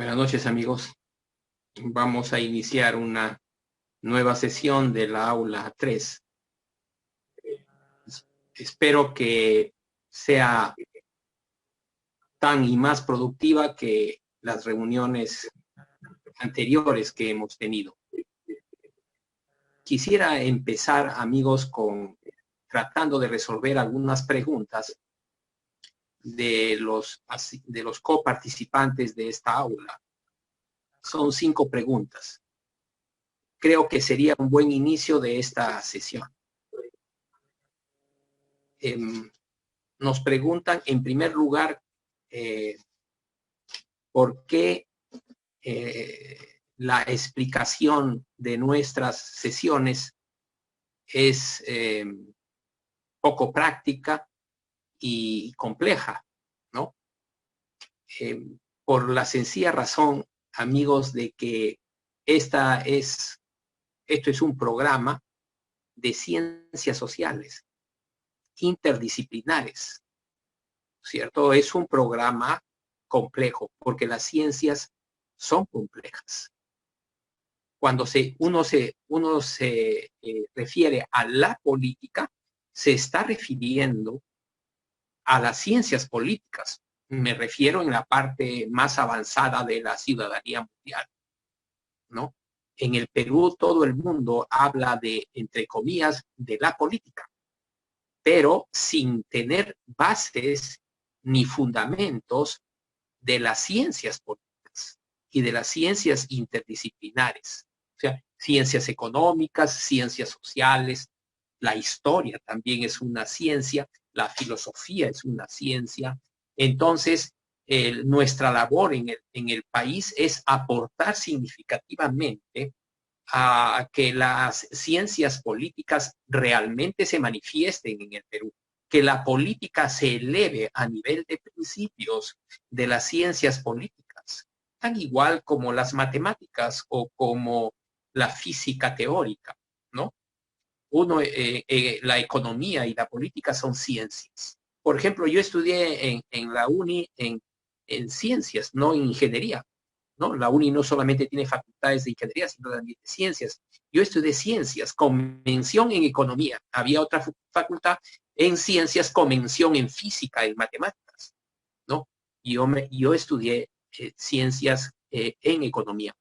Buenas noches, amigos. Vamos a iniciar una nueva sesión de la aula 3. Espero que sea tan y más productiva que las reuniones anteriores que hemos tenido. Quisiera empezar, amigos, tratando de resolver algunas preguntas de los coparticipantes de esta aula. Son 5 preguntas. Creo que sería un buen inicio de esta sesión. Nos preguntan, en primer lugar, por qué la explicación de nuestras sesiones es poco práctica y compleja, ¿no? Por la sencilla razón, amigos, de que esto es un programa de ciencias sociales interdisciplinares, ¿cierto? Es un programa complejo porque las ciencias son complejas. Cuando uno se refiere a la política, se está refiriendo a las ciencias políticas. Me refiero en la parte más avanzada de la ciudadanía mundial, ¿no? En el Perú todo el mundo habla de, entre comillas, de la política, pero sin tener bases ni fundamentos de las ciencias políticas y de las ciencias interdisciplinares. O sea, ciencias económicas, ciencias sociales, la historia también es una ciencia, la filosofía es una ciencia. Entonces, nuestra labor en el país es aportar significativamente a que las ciencias políticas realmente se manifiesten en el Perú, que la política se eleve a nivel de principios de las ciencias políticas, tan igual como las matemáticas o como la física teórica, ¿no? La economía y la política son ciencias. Por ejemplo, yo estudié en la UNI en ciencias, no en ingeniería, ¿no? La UNI no solamente tiene facultades de ingeniería, sino también de ciencias. Yo estudié ciencias con mención en economía. Había otra facultad en ciencias con mención en física, en matemáticas, ¿no? Yo estudié ciencias en economía,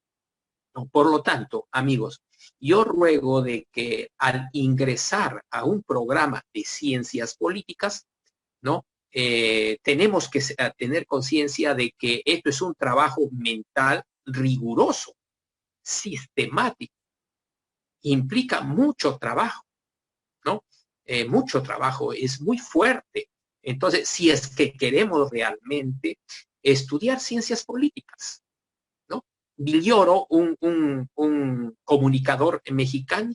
¿no? Por lo tanto, amigos, yo ruego de que al ingresar a un programa de ciencias políticas, ¿no? Tenemos que tener conciencia de que esto es un trabajo mental riguroso, sistemático, implica mucho trabajo, ¿no? Mucho trabajo, es muy fuerte. Entonces, si es que queremos realmente estudiar ciencias políticas, ¿no? Villoro, un comunicador mexicano,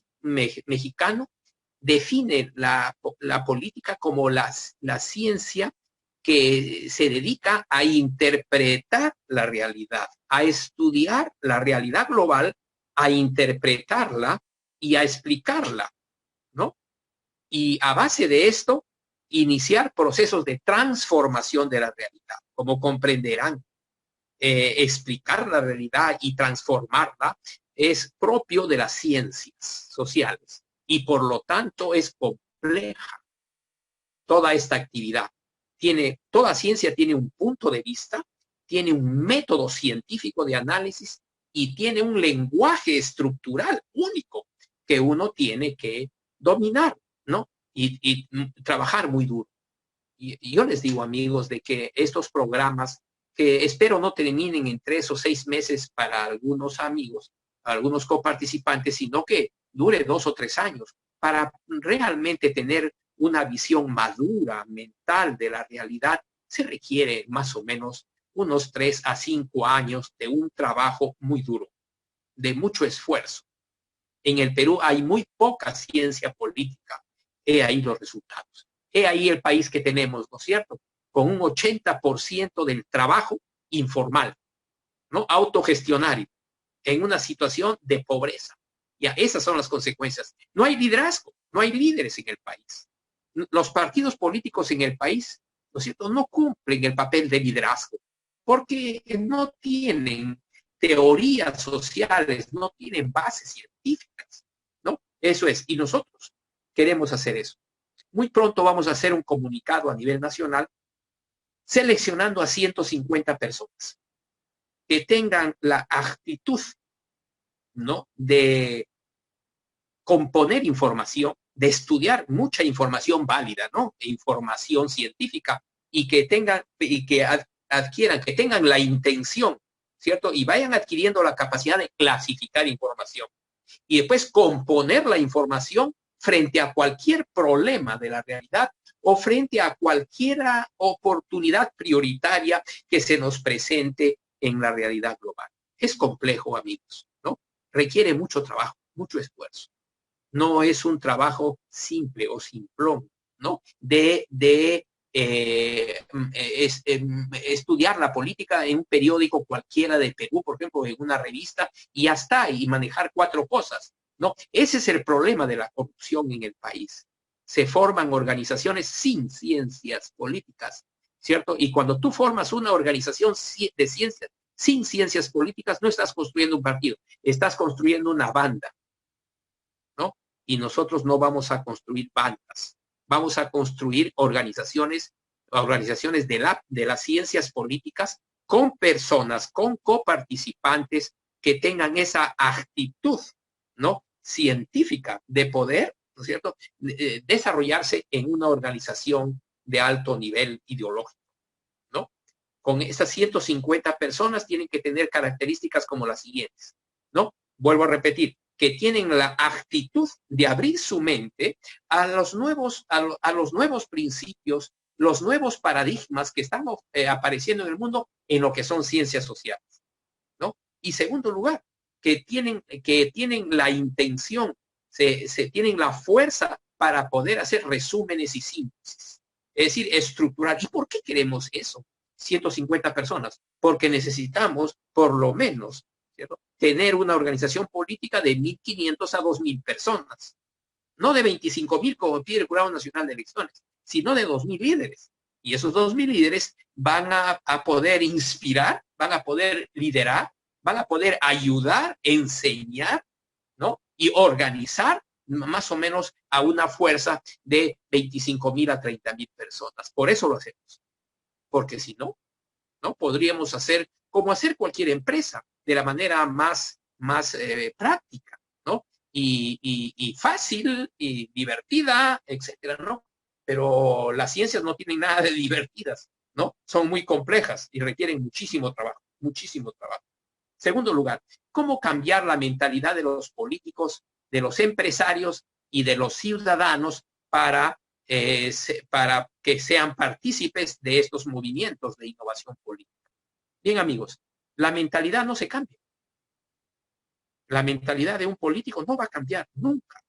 define la política como la ciencia que se dedica a interpretar la realidad, a estudiar la realidad global, a interpretarla y a explicarla, ¿no? Y a base de esto, iniciar procesos de transformación de la realidad. Como comprenderán, explicar la realidad y transformarla es propio de las ciencias sociales y por lo tanto es compleja toda esta actividad. Toda ciencia tiene un punto de vista, tiene un método científico de análisis y tiene un lenguaje estructural único que uno tiene que dominar, ¿no? Y trabajar muy duro. Y yo les digo, amigos, de que estos programas, que espero no terminen en 3 o 6 meses para algunos amigos, para algunos coparticipantes, sino que dure 2 o 3 años, para realmente tener una visión madura, mental de la realidad, se requiere más o menos unos 3 a 5 años de un trabajo muy duro, de mucho esfuerzo. En el Perú hay muy poca ciencia política. He ahí los resultados. He ahí el país que tenemos, ¿no es cierto? Con un 80% del trabajo informal, ¿no? Autogestionario, en una situación de pobreza. Ya, esas son las consecuencias. No hay liderazgo, no hay líderes en el país. Los partidos políticos en el país, ¿no es cierto?, no cumplen el papel de liderazgo. porque no tienen teorías sociales, no tienen bases científicas, ¿no? Eso es, y nosotros queremos hacer eso. Muy pronto vamos a hacer un comunicado a nivel nacional seleccionando a 150 personas que tengan la actitud, ¿no?, de componer información, de estudiar mucha información válida, ¿no?, información científica, y que tengan, y que adquieran, que tengan la intención, ¿cierto? Y vayan adquiriendo la capacidad de clasificar información. Y después componer la información frente a cualquier problema de la realidad o frente a cualquier oportunidad prioritaria que se nos presente en la realidad global. Es complejo, amigos, ¿no? Requiere mucho trabajo, mucho esfuerzo. No es un trabajo simple o simplón, ¿no? Estudiar la política en un periódico cualquiera de Perú, por ejemplo, en una revista, y ya está, y manejar 4 cosas, ¿no? Ese es el problema de la corrupción en el país. Se forman organizaciones sin ciencias políticas, ¿cierto? Y cuando tú formas una organización de ciencias sin ciencias políticas, no estás construyendo un partido, estás construyendo una banda, ¿no? Y nosotros no vamos a construir bandas, vamos a construir organizaciones de las ciencias políticas con personas, con coparticipantes que tengan esa actitud, ¿no?, científica de poder, ¿no es cierto?, desarrollarse en una organización de alto nivel ideológico, ¿no? Con estas 150 personas tienen que tener características como las siguientes, ¿no? Vuelvo a repetir, que tienen la actitud de abrir su mente a los nuevos principios, los nuevos paradigmas que están apareciendo en el mundo en lo que son ciencias sociales, ¿no? Y segundo lugar, que tienen la intención, tienen la fuerza para poder hacer resúmenes y síntesis. Es decir, estructurar. ¿Y por qué queremos eso? 150 personas. Porque necesitamos, por lo menos, ¿cierto?, tener una organización política de 1.500 a 2.000 personas. No de 25.000 como pide el Jurado Nacional de Elecciones, sino de 2.000 líderes. Y esos 2.000 líderes van a poder inspirar, van a poder liderar, van a poder ayudar, enseñar, ¿no?, y organizar más o menos a una fuerza de 25.000 a 30.000 personas. Por eso lo hacemos. Porque si no, ¿no?, podríamos hacer como hacer cualquier empresa, de la manera más práctica, ¿no? Y fácil y divertida, etcétera, ¿no? Pero las ciencias no tienen nada de divertidas, ¿no? Son muy complejas y requieren muchísimo trabajo, muchísimo trabajo. Segundo lugar, ¿cómo cambiar la mentalidad de los políticos, de los empresarios y de los ciudadanos para que sean partícipes de estos movimientos de innovación política? Bien, amigos, la mentalidad no se cambia. La mentalidad de un político no va a cambiar nunca.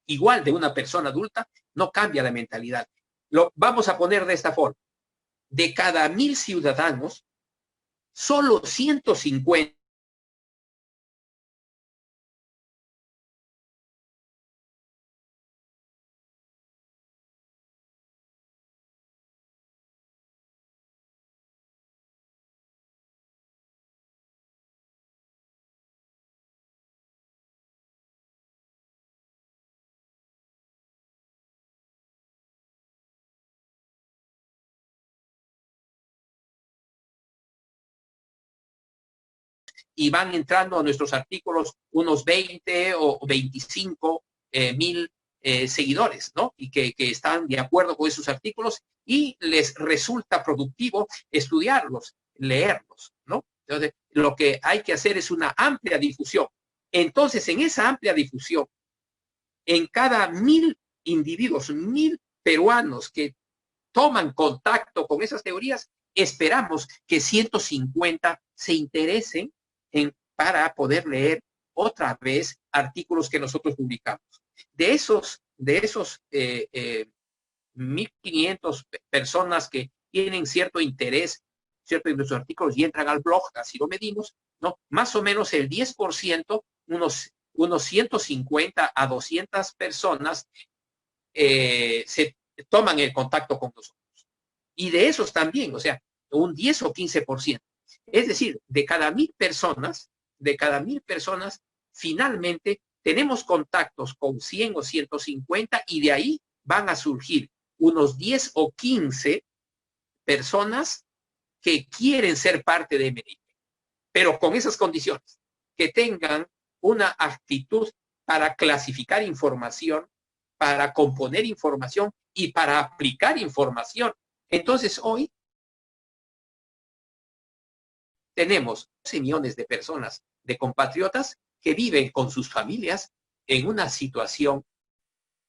Igual de una persona adulta, no cambia la mentalidad. Lo vamos a poner de esta forma. De cada 1.000 ciudadanos, solo 150 y van entrando a nuestros artículos unos 20 o 25 mil seguidores, ¿no? Y que están de acuerdo con esos artículos y les resulta productivo estudiarlos, leerlos, ¿no? Entonces, lo que hay que hacer es una amplia difusión. Entonces, en esa amplia difusión, en cada 1.000 individuos, 1.000 peruanos que toman contacto con esas teorías, esperamos que 150 se interesen para poder leer otra vez artículos que nosotros publicamos. De esos 1.500 personas que tienen cierto interés, ¿cierto?, en nuestros artículos y entran al blog, así lo medimos, ¿no? Más o menos el 10%, unos 150 a 200 personas se toman el contacto con nosotros. Y de esos también, o sea, un 10 o 15%. Es decir, de cada 1,000 personas, finalmente tenemos contactos con 100 o 150 y de ahí van a surgir unos 10 o 15 personas que quieren ser parte de MNIP, pero con esas condiciones, que tengan una actitud para clasificar información, para componer información y para aplicar información. Entonces, hoy tenemos 12 millones de personas, de compatriotas, que viven con sus familias en una situación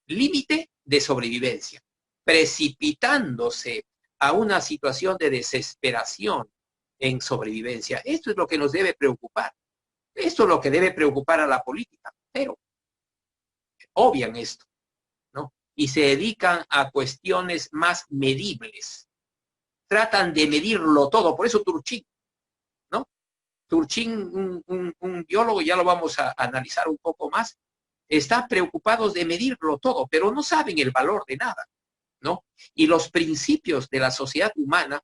límite de sobrevivencia, precipitándose a una situación de desesperación en sobrevivencia. Esto es lo que nos debe preocupar. Esto es lo que debe preocupar a la política, pero obvian esto, ¿no? Y se dedican a cuestiones más medibles. Tratan de medirlo todo, por eso Turchín, ¿no? Turchín, un biólogo, ya lo vamos a analizar un poco más, está preocupado de medirlo todo, pero no saben el valor de nada, ¿no? Y los principios de la sociedad humana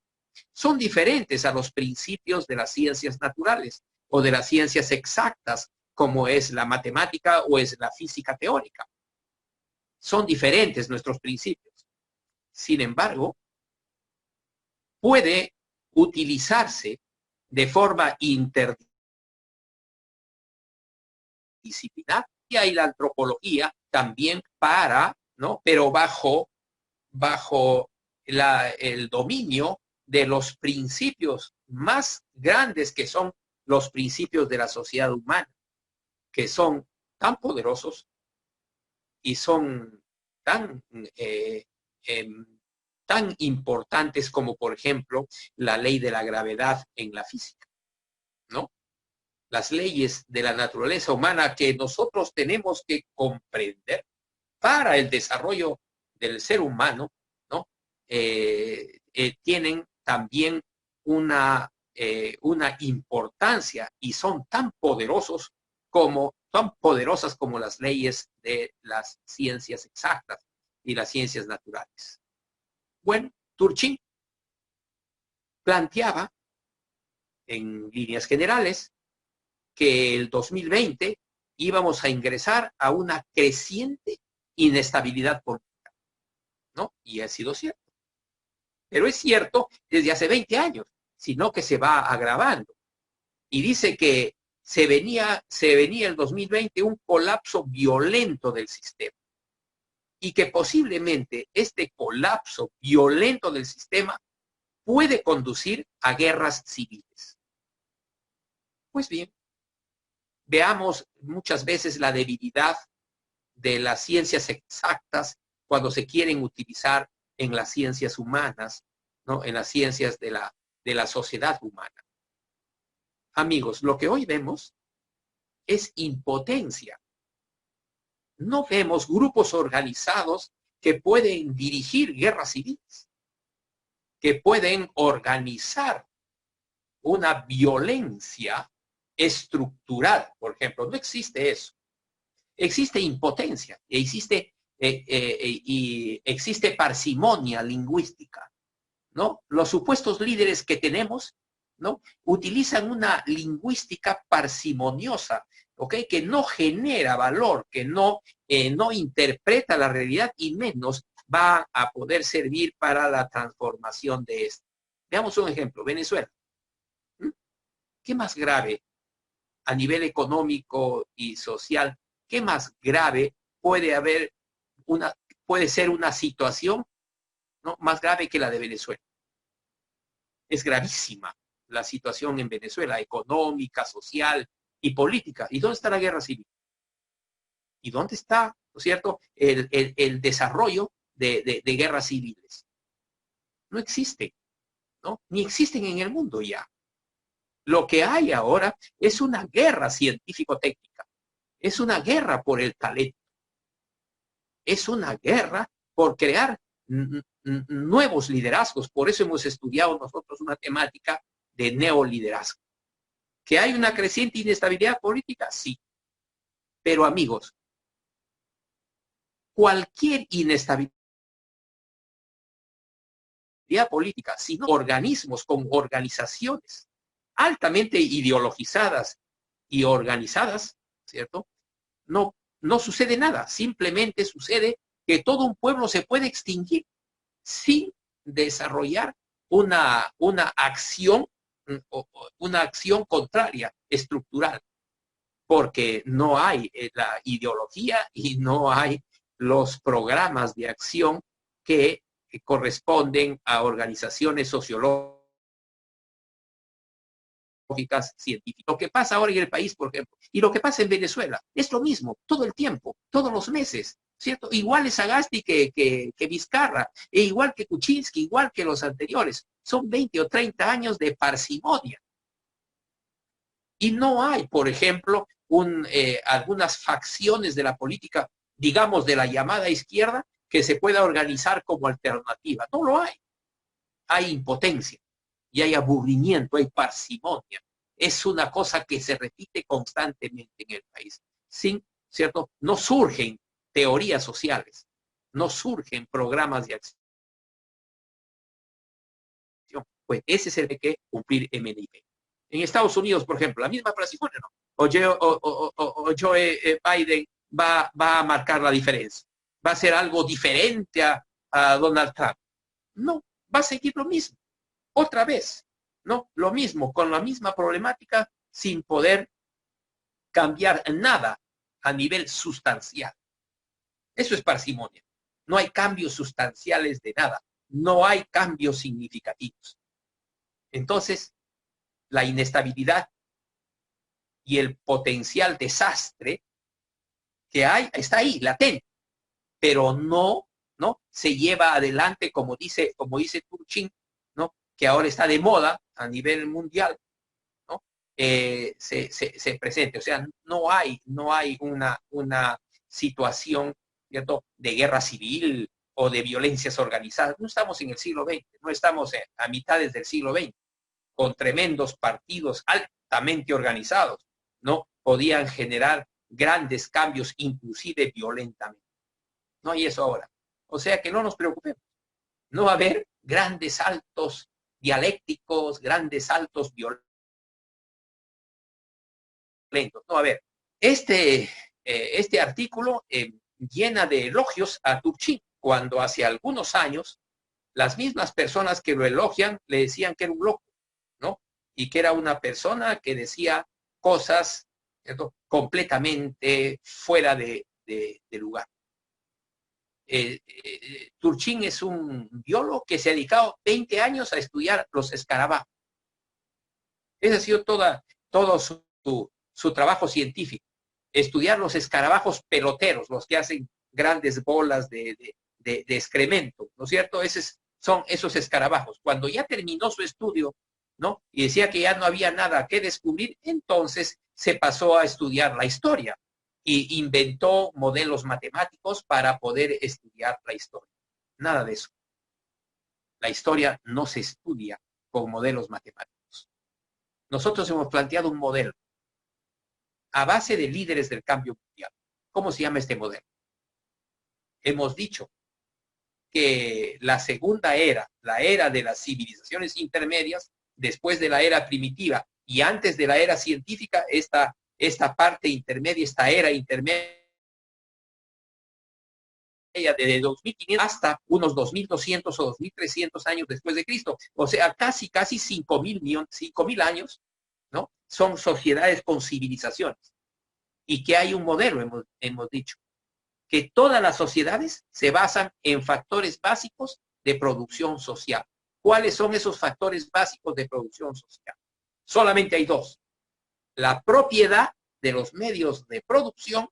son diferentes a los principios de las ciencias naturales o de las ciencias exactas, como es la matemática o es la física teórica. Son diferentes nuestros principios. Sin embargo, puede utilizarse de forma interdisciplinar y la antropología también para, ¿no? Pero bajo el dominio de los principios más grandes, que son los principios de la sociedad humana, que son tan poderosos y son tan, tan importantes como, por ejemplo, la ley de la gravedad en la física, ¿no? Las leyes de la naturaleza humana que nosotros tenemos que comprender para el desarrollo del ser humano, ¿no? Tienen también una importancia y son tan poderosas como las leyes de las ciencias exactas y las ciencias naturales. Bueno, Turchín planteaba en líneas generales que el 2020 íbamos a ingresar a una creciente inestabilidad política, ¿no? Y ha sido cierto. Pero es cierto desde hace 20 años, sino que se va agravando. Y dice que se venía el 2020 un colapso violento del sistema. Y que posiblemente este colapso violento del sistema puede conducir a guerras civiles. Pues bien, veamos muchas veces la debilidad de las ciencias exactas cuando se quieren utilizar en las ciencias humanas, ¿no? En las ciencias de la sociedad humana. Amigos, lo que hoy vemos es impotencia. No vemos grupos organizados que pueden dirigir guerras civiles, que pueden organizar una violencia estructural, por ejemplo. No existe eso. Existe impotencia, y existe parsimonia lingüística, ¿no? Los supuestos líderes que tenemos, ¿no? Utilizan una lingüística parsimoniosa, ¿ok? Que no genera valor, que no interpreta la realidad y menos va a poder servir para la transformación de esto. Veamos un ejemplo, Venezuela. ¿Mm? ¿Qué más grave a nivel económico y social? ¿Qué más grave puede ser una situación, ¿no? Más grave que la de Venezuela? Es gravísima la situación en Venezuela, económica, social y política. ¿Y dónde está la guerra civil? ¿Y dónde está, ¿no es cierto?, el desarrollo de guerras civiles? No existe, ¿no? Ni existen en el mundo ya. Lo que hay ahora es una guerra científico-técnica. Es una guerra por el talento. Es una guerra por crear nuevos liderazgos. Por eso hemos estudiado nosotros una temática de neoliderazgo. ¿Que hay una creciente inestabilidad política? Sí. Pero amigos, cualquier inestabilidad identidad política, sino organismos con organizaciones altamente ideologizadas y organizadas, ¿cierto? No sucede nada, simplemente sucede que todo un pueblo se puede extinguir sin desarrollar una acción contraria, estructural, porque no hay la ideología y no hay los programas de acción que corresponden a organizaciones sociológicas, científicas. Lo que pasa ahora en el país, por ejemplo, y lo que pasa en Venezuela, es lo mismo, todo el tiempo, todos los meses, ¿cierto? Igual es Sagasti que Vizcarra, e igual que Kuczynski, igual que los anteriores. Son 20 o 30 años de parsimonia. Y no hay, por ejemplo, algunas facciones de la política, digamos, de la llamada izquierda, que se pueda organizar como alternativa. No lo hay. Hay impotencia y hay aburrimiento, hay parsimonia. Es una cosa que se repite constantemente en el país. Sin, ¿cierto? No surgen teorías sociales, no surgen programas de acción. Pues ese es el que hay que cumplir MNIP. En Estados Unidos, por ejemplo, la misma parsimonia, ¿no? O Joe Biden va a marcar la diferencia. Va a ser algo diferente a Donald Trump. No, va a seguir lo mismo. Otra vez, ¿no? Lo mismo, con la misma problemática, sin poder cambiar nada a nivel sustancial. Eso es parsimonia. No hay cambios sustanciales de nada. No hay cambios significativos. Entonces, la inestabilidad y el potencial desastre que hay, está ahí, latente, pero no se lleva adelante, como dice Turchin, ¿no? Que ahora está de moda a nivel mundial, ¿no? Se presente. O sea, no hay una situación, ¿cierto?, de guerra civil o de violencias organizadas. No estamos en el siglo XX, no estamos a mitades del siglo XX, con tremendos partidos altamente organizados, ¿no? Podían generar grandes cambios, inclusive violentamente. No hay eso ahora. O sea que no nos preocupemos. No va a haber grandes saltos dialécticos, grandes saltos violentos. No va a haber. Este artículo llena de elogios a Turchin, cuando hace algunos años las mismas personas que lo elogian le decían que era un loco, ¿no? Y que era una persona que decía cosas, ¿cierto?, completamente fuera de lugar. Turchin es un biólogo que se ha dedicado 20 años a estudiar los escarabajos. Ese ha sido todo su trabajo científico. Estudiar los escarabajos peloteros, los que hacen grandes bolas de excremento, ¿no es cierto? Son esos escarabajos. Cuando ya terminó su estudio, ¿no?, y decía que ya no había nada que descubrir, entonces se pasó a estudiar la historia y inventó modelos matemáticos para poder estudiar la historia. Nada de eso. La historia no se estudia con modelos matemáticos. Nosotros hemos planteado un modelo a base de líderes del cambio mundial. ¿Cómo se llama este modelo? Hemos dicho que la segunda era, la era de las civilizaciones intermedias, después de la era primitiva y antes de la era científica, esta parte intermedia, esta era intermedia de 2500 hasta unos 2200 o 2300 años después de Cristo. O sea, casi 5.000 años, ¿no? Son sociedades con civilizaciones. Y que hay un modelo, hemos dicho, que todas las sociedades se basan en factores básicos de producción social. ¿Cuáles son esos factores básicos de producción social? Solamente hay dos: la propiedad de los medios de producción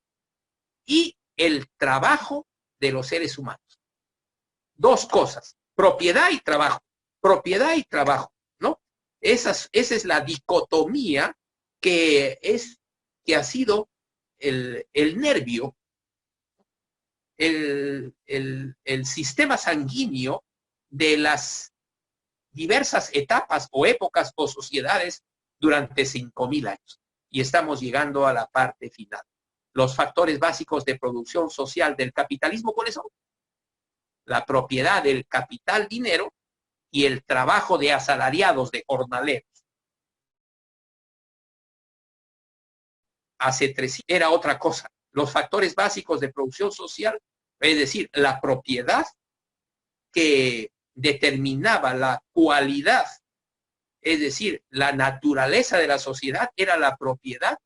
y el trabajo de los seres humanos. Dos cosas: propiedad y trabajo. Propiedad y trabajo, ¿no? Esa es la dicotomía que ha sido el nervio, el sistema sanguíneo de las diversas etapas o épocas o sociedades durante 5.000 años. Y estamos llegando a la parte final. Los factores básicos de producción social del capitalismo, ¿cuáles son? La propiedad del capital dinero y el trabajo de asalariados, de jornaleros. Hace 3 era otra cosa. Los factores básicos de producción social, es decir, la propiedad que determinaba la cualidad, es decir, la naturaleza de la sociedad, era la propiedad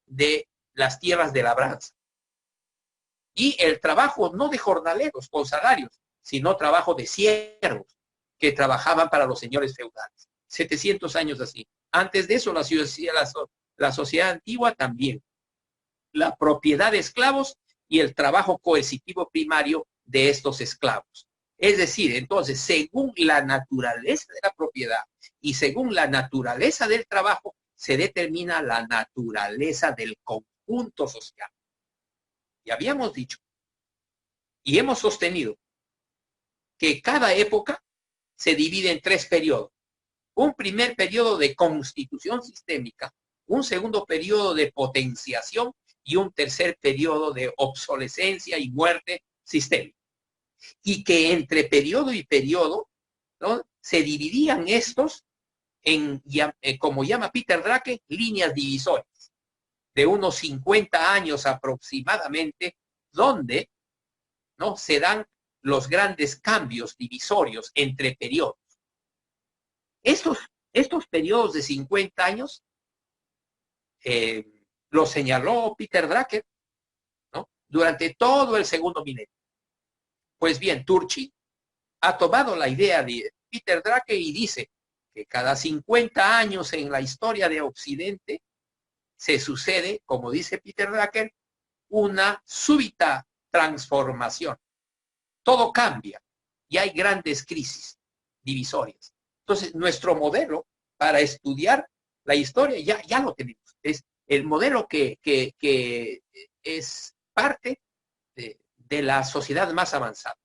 de las tierras de labranza. Y el trabajo no de jornaleros con salarios, sino trabajo de siervos que trabajaban para los señores feudales. 700 años así. Antes de eso, la sociedad antigua también. La propiedad de esclavos y el trabajo coercitivo primario de estos esclavos. Es decir, entonces, según la naturaleza de la propiedad y según la naturaleza del trabajo, se determina la naturaleza del conjunto social. Y habíamos dicho y hemos sostenido que cada época se divide en 3 periodos. Un primer periodo de constitución sistémica, un segundo periodo de potenciación y un tercer periodo de obsolescencia y muerte sistémica. Y que entre periodo y periodo, ¿no?, se dividían estos en, como llama Peter Drucker, líneas divisorias de unos 50 años aproximadamente, donde, ¿no?, se dan los grandes cambios divisorios entre periodos. Estos periodos de 50 años lo señaló Peter Drucker, ¿no?, durante todo el segundo milenio. Pues bien, Turchin ha tomado la idea de Peter Drucker y dice que cada 50 años en la historia de Occidente se sucede, como dice Peter Drucker, una súbita transformación. Todo cambia y hay grandes crisis divisorias. Entonces, nuestro modelo para estudiar la historia ya lo tenemos. Es el modelo que es parte de la sociedad más avanzada.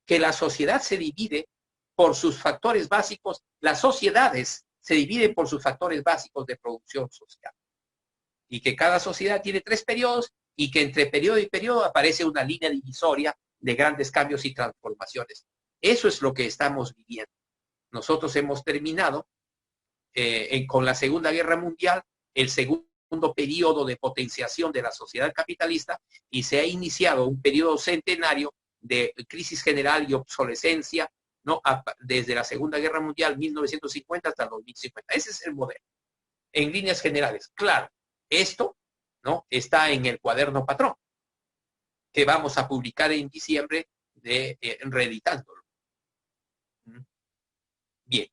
Que la sociedad se divide por sus factores básicos, las sociedades se dividen por sus factores básicos de producción social. Y que cada sociedad tiene 3 periodos y que entre periodo y periodo aparece una línea divisoria de grandes cambios y transformaciones. Eso es lo que estamos viviendo. Nosotros hemos terminado con la Segunda Guerra Mundial, el segundo periodo de potenciación de la sociedad capitalista, y se ha iniciado un periodo centenario de crisis general y obsolescencia, ¿no?, desde la Segunda Guerra Mundial, 1950 hasta 2050. Ese es el modelo, en líneas generales. Claro, esto, ¿no?, está en el cuaderno patrón, que vamos a publicar en diciembre, reeditándolo. Bien,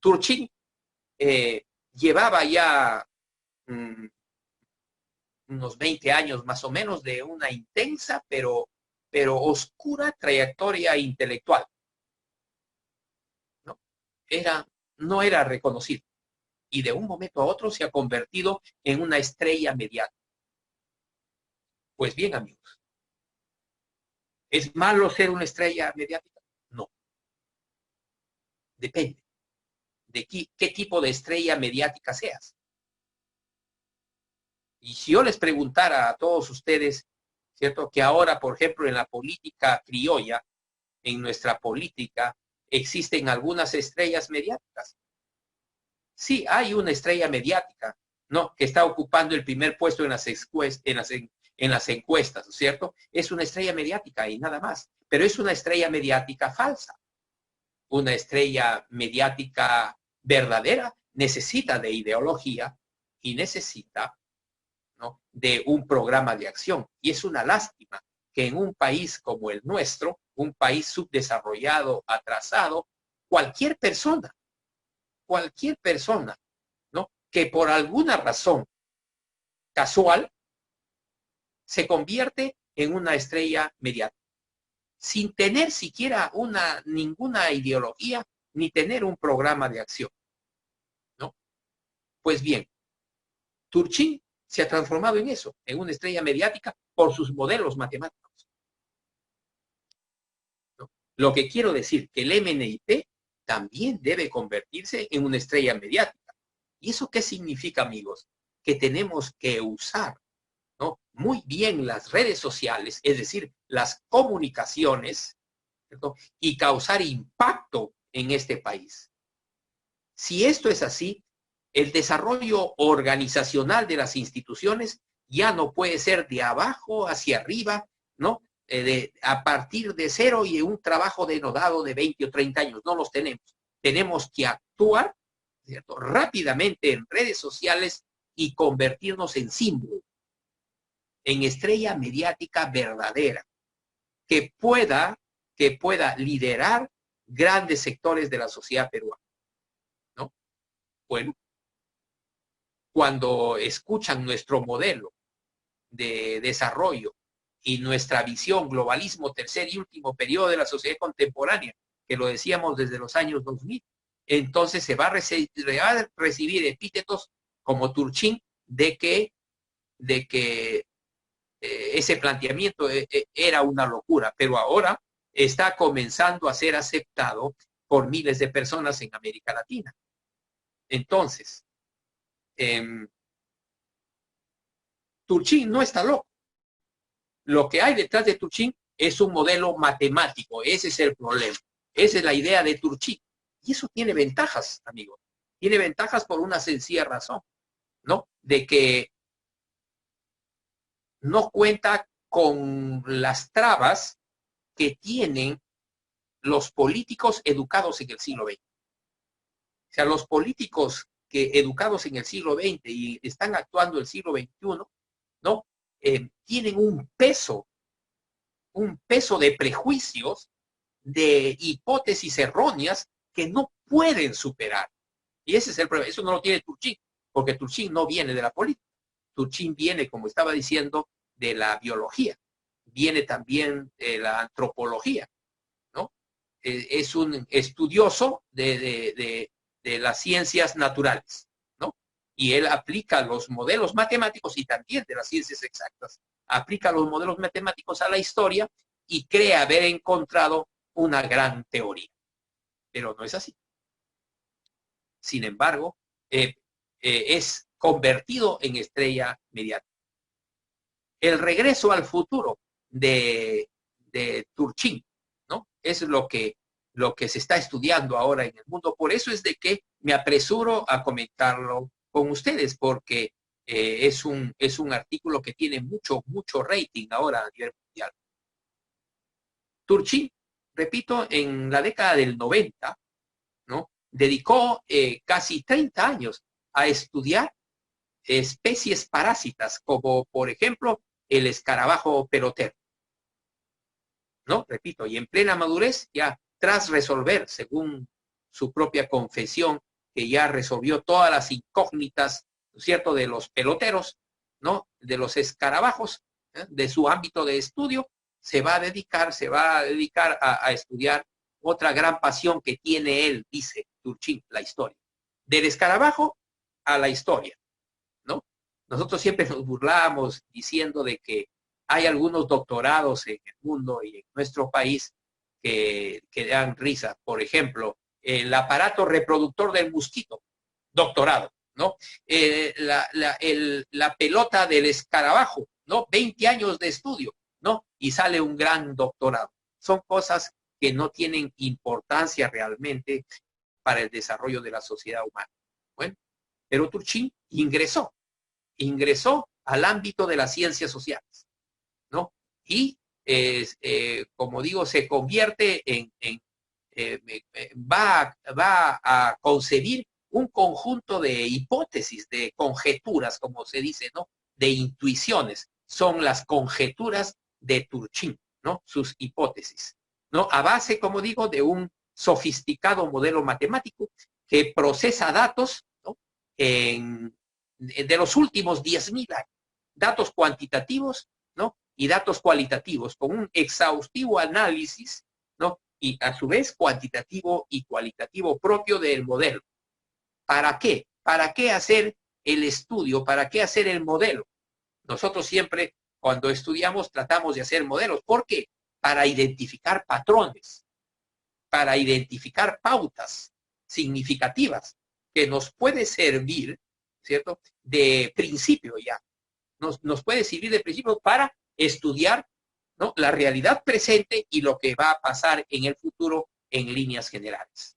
Turchin llevaba ya unos 20 años más o menos de una intensa pero oscura trayectoria intelectual. No era reconocido. Y de un momento a otro se ha convertido en una estrella mediática. Pues bien, amigos, ¿es malo ser una estrella mediática? No. Depende de qué tipo de estrella mediática seas. Y si yo les preguntara a todos ustedes, ¿cierto?, que ahora, por ejemplo, en la política criolla, en nuestra política, existen algunas estrellas mediáticas. Sí, hay una estrella mediática, ¿no?, que está ocupando el primer puesto en las encuestas, ¿cierto? Es una estrella mediática y nada más. Pero es una estrella mediática falsa. Una estrella mediática verdadera necesita de ideología y necesita, ¿no?, de un programa de acción. Y es una lástima que en un país como el nuestro, un país subdesarrollado, atrasado, cualquier persona, ¿no?, que por alguna razón casual se convierte en una estrella mediática, sin tener siquiera ninguna ideología, ni tener un programa de acción, ¿no? Pues bien, Turchin se ha transformado en eso, en una estrella mediática por sus modelos matemáticos, ¿no? Lo que quiero decir, que el MNIT también debe convertirse en una estrella mediática. ¿Y eso qué significa, amigos? Que tenemos que usar, ¿no?, muy bien las redes sociales, es decir, las comunicaciones, ¿cierto?, y causar impacto en este país. Si esto es así, el desarrollo organizacional de las instituciones ya no puede ser de abajo hacia arriba, ¿no? A partir de cero y un trabajo denodado de 20 o 30 años. No los tenemos. Tenemos que actuar, ¿cierto?, rápidamente en redes sociales y convertirnos en símbolo, en estrella mediática verdadera, que pueda liderar grandes sectores de la sociedad peruana, ¿no? Bueno, cuando escuchan nuestro modelo de desarrollo y nuestra visión, globalismo, tercer y último periodo de la sociedad contemporánea, que lo decíamos desde los años 2000, entonces se va a recibir epítetos como Turchin de que ese planteamiento era una locura, pero ahora está comenzando a ser aceptado por miles de personas en América Latina. Entonces, Turchin no está loco. Lo que hay detrás de Turchin es un modelo matemático. Ese es el problema. Esa es la idea de Turchin. Y eso tiene ventajas, amigos. Tiene ventajas por una sencilla razón, ¿no? De que no cuenta con las trabas que tienen los políticos educados en el siglo XX. O sea, los políticos educados en el siglo XX y están actuando en el siglo XXI, ¿no? Tienen un peso de prejuicios, de hipótesis erróneas que no pueden superar. Y ese es el problema. Eso no lo tiene Turchin, porque Turchin no viene de la política. Turchin viene, como estaba diciendo, de la biología. Viene también de la antropología, ¿no? Es un estudioso de las ciencias naturales, ¿no? Y él aplica los modelos matemáticos y también de las ciencias exactas. Aplica los modelos matemáticos a la historia y cree haber encontrado una gran teoría. Pero no es así. Sin embargo, es convertido en estrella mediática. El regreso al futuro de Turchin, ¿no? Es lo que se está estudiando ahora en el mundo. Por eso es de que me apresuro a comentarlo con ustedes, porque es un artículo que tiene mucho rating ahora a nivel mundial. Turchin, repito, en la década del 90, ¿no?, dedicó casi 30 años a estudiar especies parásitas, como por ejemplo el escarabajo pelotero, ¿no? Repito, y en plena madurez, ya tras resolver, según su propia confesión, que ya resolvió todas las incógnitas, ¿no es cierto?, de los peloteros, ¿no?, de los escarabajos, de su ámbito de estudio, se va a dedicar a estudiar otra gran pasión que tiene él, dice Turchin, la historia. Del escarabajo a la historia, ¿no? Nosotros siempre nos burlamos diciendo de que hay algunos doctorados en el mundo y en nuestro país que dan risa. Por ejemplo, el aparato reproductor del mosquito, doctorado, ¿no? La pelota del escarabajo, ¿no? 20 años de estudio, ¿no? Y sale un gran doctorado. Son cosas que no tienen importancia realmente para el desarrollo de la sociedad humana. Bueno, pero Turchin ingresó al ámbito de las ciencias sociales, ¿no? Y, como digo, se convierte va a concebir un conjunto de hipótesis, de conjeturas, como se dice, ¿no?, de intuiciones. Son las conjeturas de Turchin, ¿no?, sus hipótesis, ¿no?, a base, como digo, de un sofisticado modelo matemático que procesa datos, ¿no?, de los últimos 10.000 años, datos cuantitativos, ¿no?, y datos cualitativos, con un exhaustivo análisis, ¿no?, y a su vez cuantitativo y cualitativo propio del modelo. ¿Para qué? ¿Para qué hacer el estudio? ¿Para qué hacer el modelo? Nosotros siempre, cuando estudiamos, tratamos de hacer modelos. ¿Por qué? Para identificar patrones, para identificar pautas significativas que nos puede servir, ¿cierto?, de principio ya. Nos puede servir de principio para estudiar, ¿no?, la realidad presente y lo que va a pasar en el futuro en líneas generales.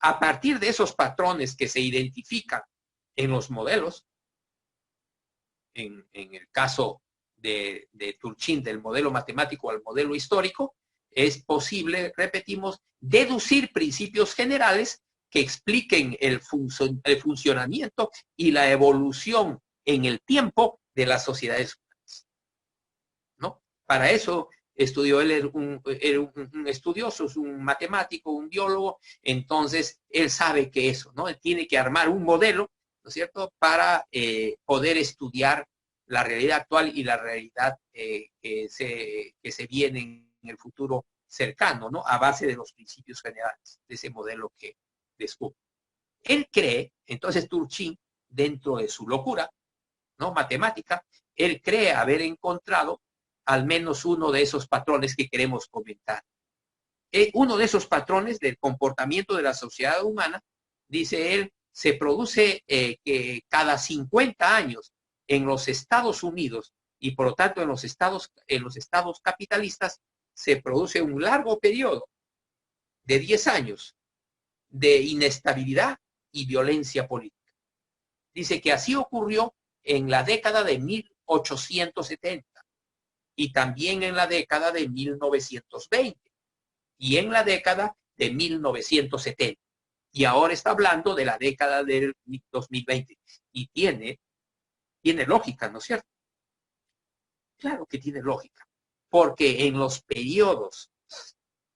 a partir de esos patrones que se identifican en los modelos, en el caso de Turchin, del modelo matemático al modelo histórico, es posible, repetimos, deducir principios generales que expliquen el funcionamiento y la evolución en el tiempo de las sociedades humanas, ¿no? Para eso estudió, él era un estudioso, es un matemático, un biólogo, entonces él sabe que eso, ¿no? Él tiene que armar un modelo, ¿no es cierto?, para poder estudiar la realidad actual y la realidad que se viene en el futuro cercano, ¿no? A base de los principios generales de ese modelo que descubre. Él cree, entonces Turchin, dentro de su locura, ¿no?, matemática, él cree haber encontrado al menos uno de esos patrones que queremos comentar. Uno de esos patrones del comportamiento de la sociedad humana, dice él, se produce que cada 50 años en los Estados Unidos y por lo tanto en los estados capitalistas se produce un largo periodo de 10 años de inestabilidad y violencia política. Dice que así ocurrió en la década de 1870 y también en la década de 1920 y en la década de 1970. Y ahora está hablando de la década del 2020. Y tiene lógica, ¿no es cierto? Claro que tiene lógica. Porque en los periodos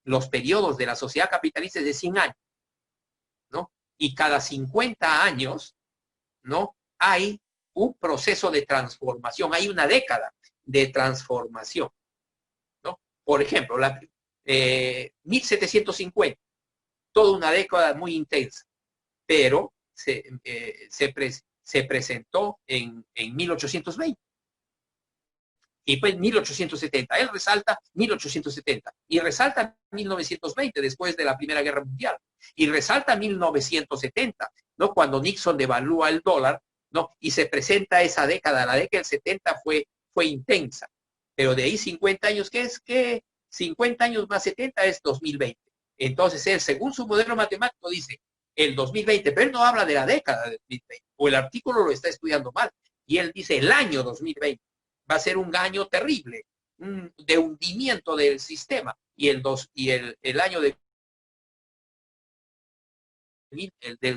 de la sociedad capitalista es de 100 años, ¿no? Y cada 50 años, ¿no?, hay un proceso de transformación, hay una década de transformación, ¿no? Por ejemplo, 1750, toda una década muy intensa, pero se presentó en 1820. Y pues 1870, él resalta 1870 y resalta 1920 después de la Primera Guerra Mundial y resalta 1970, ¿no?, cuando Nixon devalúa el dólar, ¿no?, y se presenta esa década, la década del 70 fue intensa, pero de ahí 50 años, ¿qué es? ¿Qué? 50 años más 70 es 2020. Entonces él, según su modelo matemático, dice el 2020, pero él no habla de la década de 2020, o el artículo lo está estudiando mal, y él dice el año 2020. Va a ser un año terrible, de hundimiento del sistema. Y el año del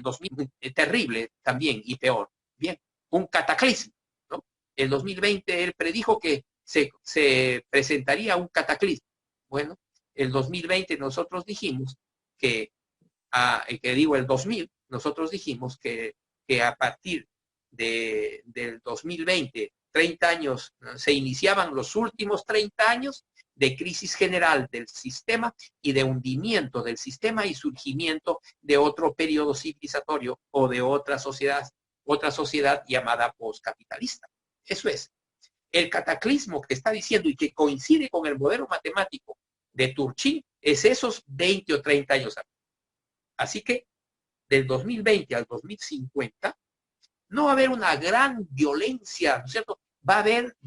2000, terrible también y peor. Bien, un cataclismo, ¿no? El 2020 él predijo que se presentaría un cataclismo. Bueno, el 2020 nosotros dijimos que el 2000, nosotros dijimos que a partir del 2020, 30 años, se iniciaban los últimos 30 años de crisis general del sistema y de hundimiento del sistema y surgimiento de otro periodo civilizatorio o de otra sociedad llamada postcapitalista. Eso es. El cataclismo que está diciendo y que coincide con el modelo matemático de Turchin es esos 20 o 30 años. Así que del 2020 al 2050 no va a haber una gran violencia, ¿no es cierto? Va a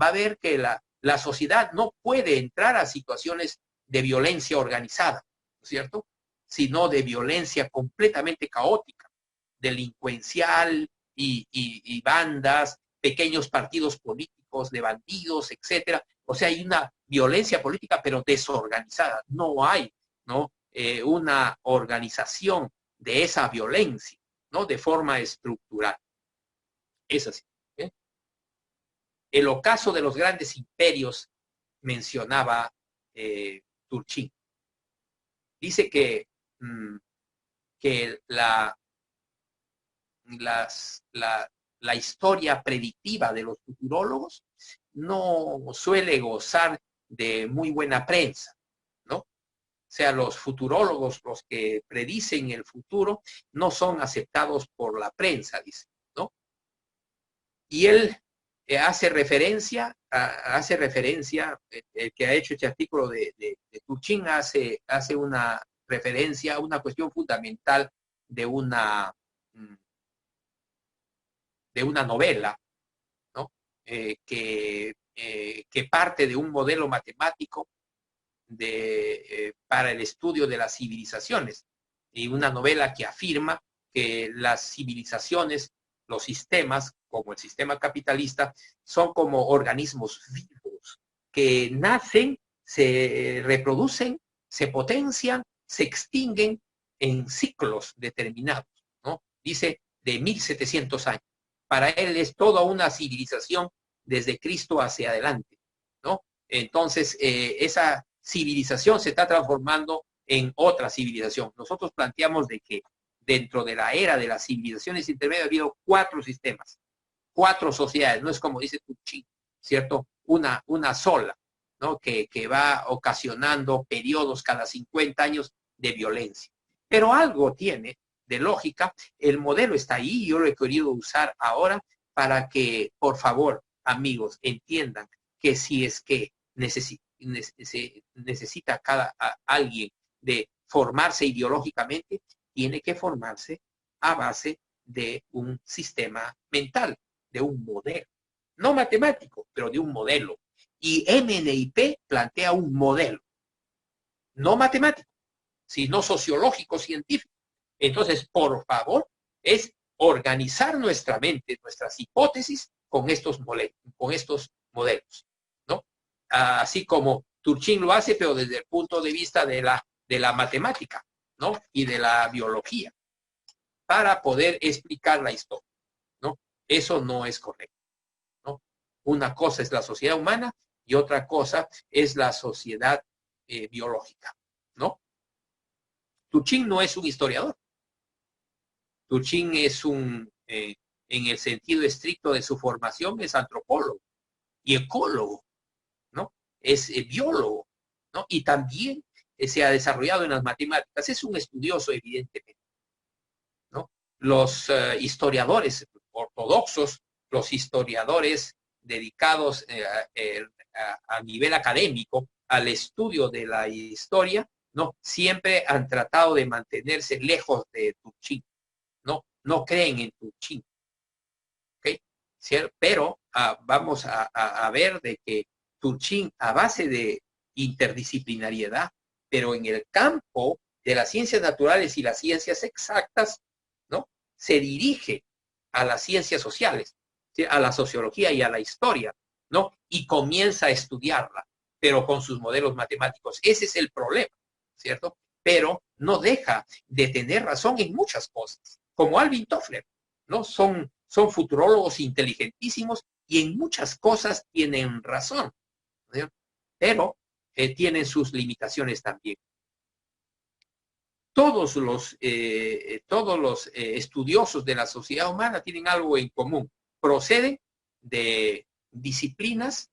haber que la sociedad no puede entrar a situaciones de violencia organizada, ¿no es cierto?, sino de violencia completamente caótica, delincuencial y bandas, pequeños partidos políticos de bandidos, etcétera. O sea, hay una violencia política, pero desorganizada. No hay, ¿no?, una organización de esa violencia, ¿no?, de forma estructural. Es así. ¿Eh? El ocaso de los grandes imperios mencionaba Turchin. Dice que la historia predictiva de los futurólogos no suele gozar de muy buena prensa, ¿no? O sea, los futurólogos, los que predicen el futuro, no son aceptados por la prensa, dice, ¿no? Y él hace referencia, el que ha hecho este artículo de Turchin hace una referencia a una cuestión fundamental de una novela, ¿no?, que parte de un modelo matemático para el estudio de las civilizaciones. y una novela que afirma que las civilizaciones, los sistemas, como el sistema capitalista, son como organismos vivos que nacen, se reproducen, se potencian, se extinguen en ciclos determinados, ¿no? Dice de 1700 años. Para él es toda una civilización desde Cristo hacia adelante, ¿no? Entonces, esa civilización se está transformando en otra civilización. Nosotros planteamos de que dentro de la era de las civilizaciones intermedias ha habido 4 sistemas, 4 sociedades, no es como dice Tucci, ¿cierto? Una sola, ¿no? Que va ocasionando periodos cada 50 años de violencia. Pero algo tiene de lógica, el modelo está ahí, yo lo he querido usar ahora para que, por favor, amigos, entiendan que si es que necesita alguien de formarse ideológicamente, tiene que formarse a base de un sistema mental, de un modelo. No matemático, pero de un modelo. Y MNIP plantea un modelo, no matemático, sino sociológico, científico. Entonces, por favor, es organizar nuestra mente, nuestras hipótesis con estos modelos, ¿no? Así como Turchin lo hace, pero desde el punto de vista de la matemática, ¿no? Y de la biología, para poder explicar la historia, ¿no? Eso no es correcto, ¿no? Una cosa es la sociedad humana y otra cosa es la sociedad biológica, ¿no? Turchin no es un historiador. Turchin es en el sentido estricto de su formación, es antropólogo y ecólogo, ¿no? Es biólogo, ¿no? Y también se ha desarrollado en las matemáticas. Es un estudioso, evidentemente, ¿no? Los historiadores ortodoxos, los historiadores dedicados a nivel académico al estudio de la historia, ¿no? Siempre han tratado de mantenerse lejos de Turchin. No creen en Turchin, ¿ok? Pero vamos a ver de que Turchin, a base de interdisciplinariedad, pero en el campo de las ciencias naturales y las ciencias exactas, ¿no? Se dirige a las ciencias sociales, ¿sí? A la sociología y a la historia, ¿no? Y comienza a estudiarla, pero con sus modelos matemáticos. Ese es el problema, ¿cierto? Pero no deja de tener razón en muchas cosas, como Alvin Toffler, ¿no? Son futurólogos inteligentísimos y en muchas cosas tienen razón, ¿no? Pero tienen sus limitaciones también. Todos los estudiosos de la sociedad humana tienen algo en común. Proceden de disciplinas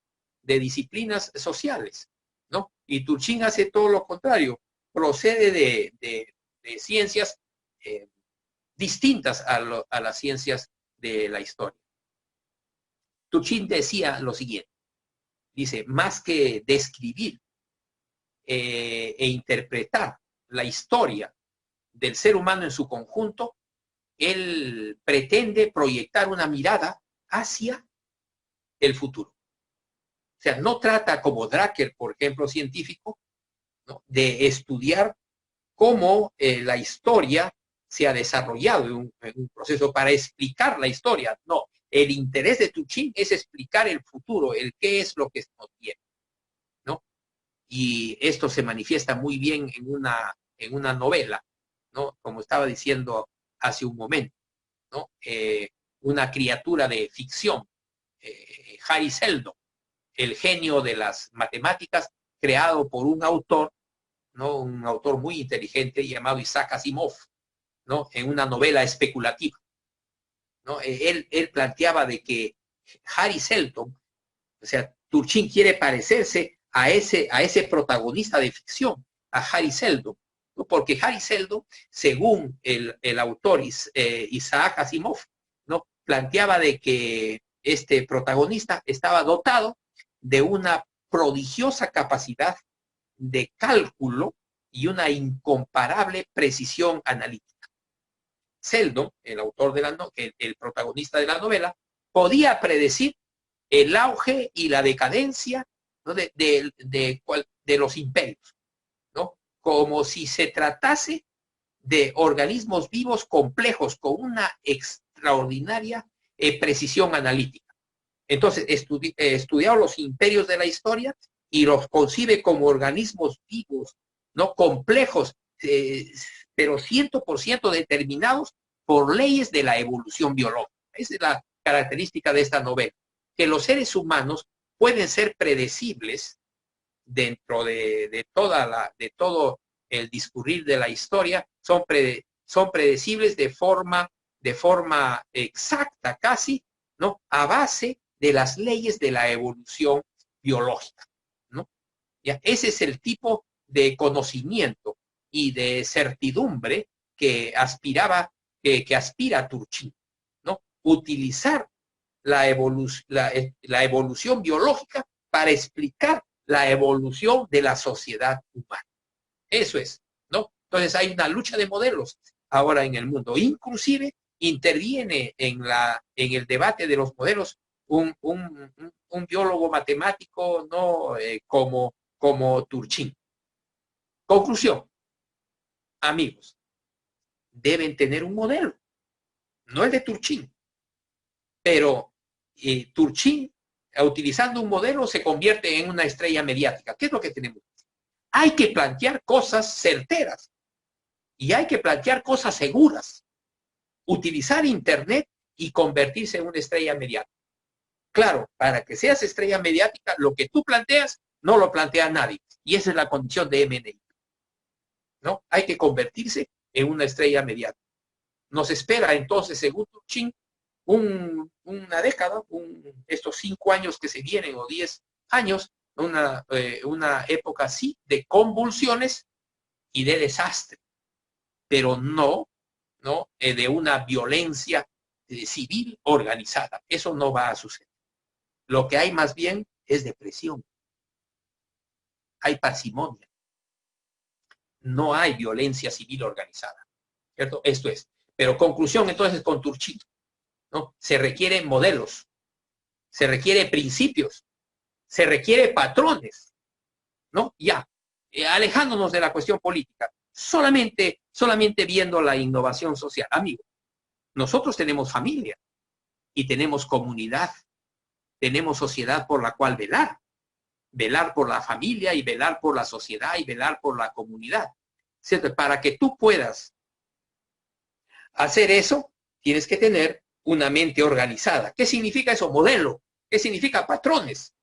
sociales, ¿no? Y Turchin hace todo lo contrario. Procede de ciencias distintas a las ciencias de la historia. Turchin decía lo siguiente. Dice, más que describir e interpretar la historia del ser humano en su conjunto, él pretende proyectar una mirada hacia el futuro. O sea, no trata como Drucker, por ejemplo, científico, ¿no? De estudiar cómo la historia se ha desarrollado en un proceso para explicar la historia. No, el interés de Turchin es explicar el futuro, el qué es lo que nos viene, ¿no? Y esto se manifiesta muy bien en una novela, ¿no? Como estaba diciendo hace un momento, ¿no? Una criatura de ficción, Harry Seldon, el genio de las matemáticas, creado por un autor, ¿no? Un autor muy inteligente llamado Isaac Asimov, ¿no? En una novela especulativa, ¿no? Él planteaba de que Harry Seldon, o sea, Turchin quiere parecerse a ese protagonista de ficción, a Harry Seldon, ¿no? Porque Harry Seldon, según el autor Isaac Asimov, ¿no? Planteaba de que este protagonista estaba dotado de una prodigiosa capacidad de cálculo y una incomparable precisión analítica. Seldon, el autor el protagonista de la novela, podía predecir el auge y la decadencia, ¿no? de los imperios, ¿no? Como si se tratase de organismos vivos complejos con una extraordinaria precisión analítica. Entonces, estudiado los imperios de la historia y los concibe como organismos vivos, no complejos, pero 100% determinados por leyes de la evolución biológica. Esa es la característica de esta novela, que los seres humanos pueden ser predecibles dentro de todo el discurrir de la historia, son predecibles de forma exacta casi, ¿no? A base de las leyes de la evolución biológica, ¿no? ¿Ya? Ese es el tipo de conocimiento y de certidumbre que aspira Turchin, ¿no? Utilizar la evolución biológica para explicar la evolución de la sociedad humana. Eso es, ¿no? Entonces hay una lucha de modelos ahora en el mundo. Inclusive interviene en el debate de los modelos un biólogo matemático, ¿no? Como Turchin. Conclusión, amigos, deben tener un modelo, no el de Turchin, pero Turchin, utilizando un modelo, se convierte en una estrella mediática. ¿Qué es lo que tenemos? Hay que plantear cosas certeras y hay que plantear cosas seguras. Utilizar Internet y convertirse en una estrella mediática. Claro, para que seas estrella mediática, lo que tú planteas no lo plantea nadie. Y esa es la condición de MNI, ¿no? Hay que convertirse en una estrella mediática. Nos espera entonces, según Turchin, una década, estos 5 años que se vienen o 10 años, una época así de convulsiones y de desastre, pero no de una violencia civil organizada. Eso no va a suceder. Lo que hay más bien es depresión. Hay parsimonia. No hay violencia civil organizada, ¿cierto? Esto es. Pero conclusión entonces con Turchin, ¿no? Se requieren modelos, se requieren principios, se requieren patrones, ¿no? Ya, alejándonos de la cuestión política, solamente viendo la innovación social. Amigo, nosotros tenemos familia y tenemos comunidad, tenemos sociedad por la cual velar por la familia y velar por la sociedad y velar por la comunidad, ¿cierto? Para que tú puedas hacer eso, tienes que tener una mente organizada. ¿Qué significa eso? Modelo. ¿Qué significa patrones?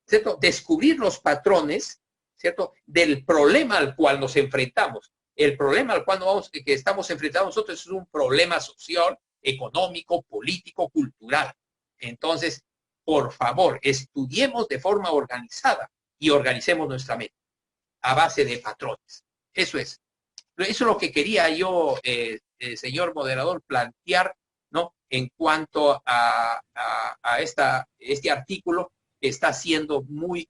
¿Cierto? Descubrir los patrones, ¿cierto? Del problema al cual nos enfrentamos. El problema al cual que estamos enfrentados nosotros es un problema social, económico, político, cultural. Entonces, por favor, estudiemos de forma organizada y organicemos nuestra mente a base de patrones. Eso es. Eso es lo que quería yo, señor moderador, plantear, ¿no? En cuanto a este artículo que está siendo muy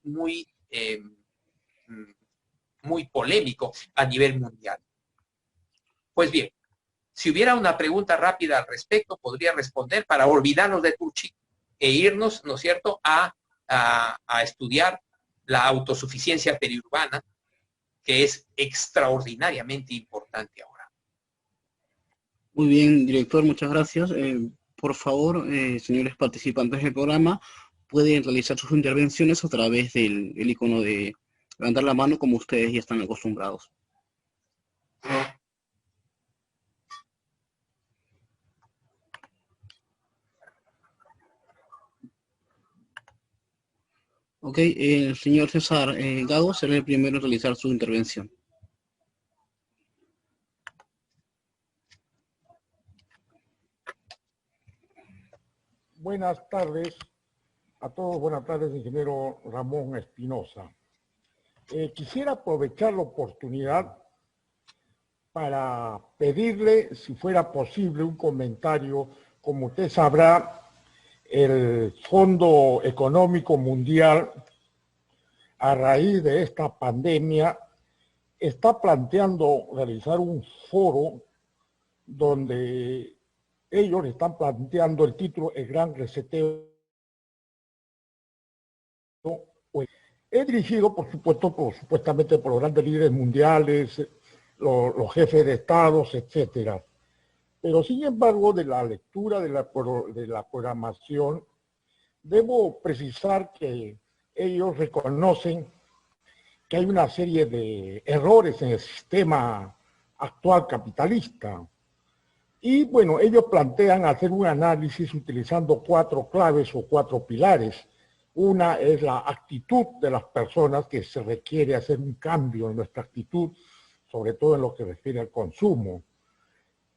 polémico a nivel mundial. Pues bien, si hubiera una pregunta rápida al respecto, podría responder para olvidarnos de Turchin e irnos, ¿no es cierto?, a estudiar la autosuficiencia periurbana, que es extraordinariamente importante ahora. Muy bien, director, muchas gracias. Por favor, señores participantes del programa, pueden realizar sus intervenciones a través del icono de levantar la mano, como ustedes ya están acostumbrados. Ok, el señor César Gago será el primero en realizar su intervención. Buenas tardes a todos, buenas tardes, ingeniero Ramón Espinosa. Quisiera aprovechar la oportunidad para pedirle, si fuera posible, un comentario. Como usted sabrá, el Fondo Económico Mundial, a raíz de esta pandemia, está planteando realizar un foro donde ellos están planteando el título El Gran Reseteo. Es dirigido, por supuesto, supuestamente por los grandes líderes mundiales, los jefes de estados, etcétera. Pero sin embargo, de la lectura de la programación, debo precisar que ellos reconocen que hay una serie de errores en el sistema actual capitalista. Y bueno, ellos plantean hacer un análisis utilizando 4 claves o 4 pilares. Una es la actitud de las personas, que se requiere hacer un cambio en nuestra actitud, sobre todo en lo que refiere al consumo.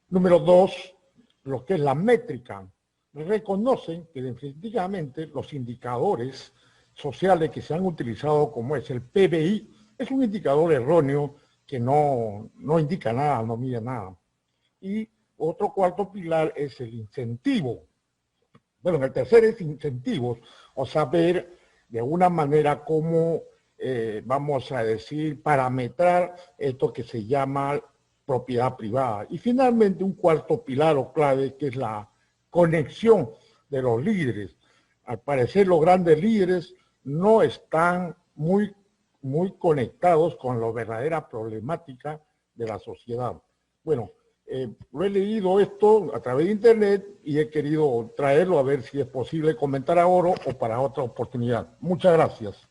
Número 2, lo que es la métrica. Reconocen que definitivamente los indicadores sociales que se han utilizado, como es el PBI, es un indicador erróneo que no indica nada, no mide nada. Y otro cuarto pilar es el incentivo. Bueno, el tercero es incentivos, o saber de alguna manera cómo, vamos a decir, parametrar esto que se llama propiedad privada. Y finalmente un cuarto pilar o clave, que es la conexión de los líderes. Al parecer los grandes líderes no están muy conectados con la verdadera problemática de la sociedad. Bueno, lo he leído esto a través de internet y he querido traerlo a ver si es posible comentar ahora o para otra oportunidad. Muchas gracias.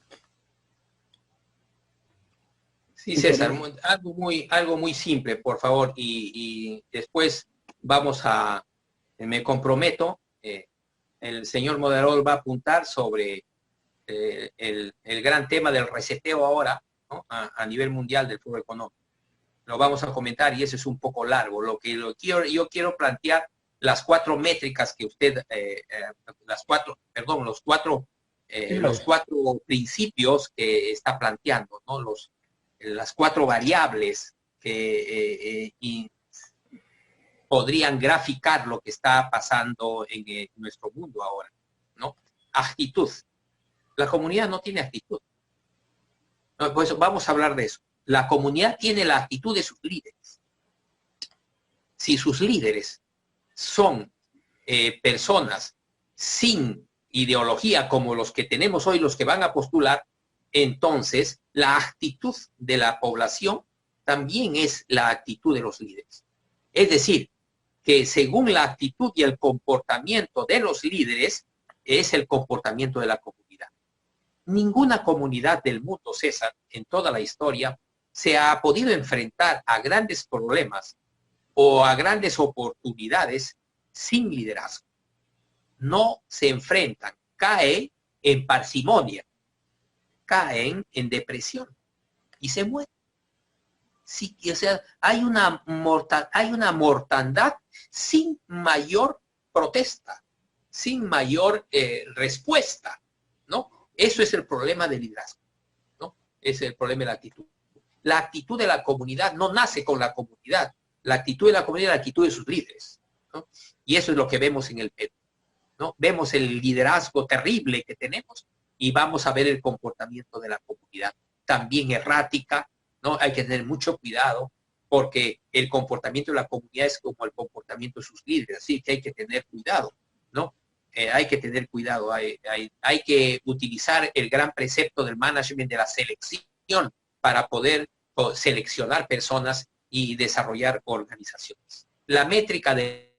Sí, César, algo muy simple, por favor, y después me comprometo, el señor moderador va a apuntar sobre el gran tema del reseteo ahora, ¿no? a nivel mundial del foro económico. Lo vamos a comentar y eso es un poco largo. Yo quiero plantear las 4 métricas que usted, los 4 principios que está planteando, ¿no? Las 4 variables que podrían graficar lo que está pasando en nuestro mundo ahora, ¿no? Actitud. La comunidad no tiene actitud. No, pues vamos a hablar de eso. La comunidad tiene la actitud de sus líderes. Si sus líderes son personas sin ideología como los que tenemos hoy, los que van a postular, entonces la actitud de la población también es la actitud de los líderes. Es decir, que según la actitud y el comportamiento de los líderes, es el comportamiento de la comunidad. Ninguna comunidad del mundo, César, en toda la historia, se ha podido enfrentar a grandes problemas o a grandes oportunidades sin liderazgo. No se enfrentan, caen en parsimonia, caen en depresión y se mueren. Sí, o sea, hay una mortandad sin mayor protesta, sin mayor respuesta, ¿no? Eso es el problema del liderazgo, ¿no? Es el problema de la actitud. La actitud de la comunidad no nace con la comunidad. La actitud de la comunidad es la actitud de sus líderes, ¿no? Y eso es lo que vemos en el Perú, ¿no? Vemos el liderazgo terrible que tenemos y vamos a ver el comportamiento de la comunidad. También errática, ¿no? Hay que tener mucho cuidado porque el comportamiento de la comunidad es como el comportamiento de sus líderes, así que hay que tener cuidado, ¿no? Hay que tener cuidado, hay que utilizar el gran precepto del management de la selección para poder seleccionar personas y desarrollar organizaciones. La métrica del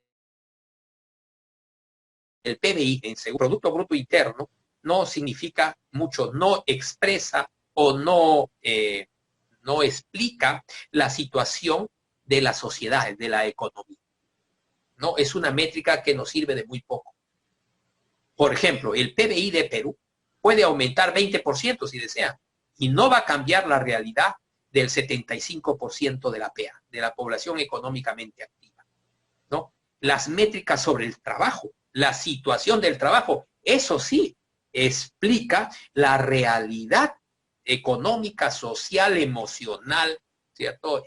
PBI, en segundo Producto Bruto Interno, no significa mucho, no expresa o no explica la situación de la sociedad, de la economía. No, es una métrica que nos sirve de muy poco. Por ejemplo, el PBI de Perú puede aumentar 20% si desea, y no va a cambiar la realidad del 75% de la PEA, de la población económicamente activa, ¿no? Las métricas sobre el trabajo, la situación del trabajo, eso sí, explica la realidad económica, social, emocional, ¿cierto?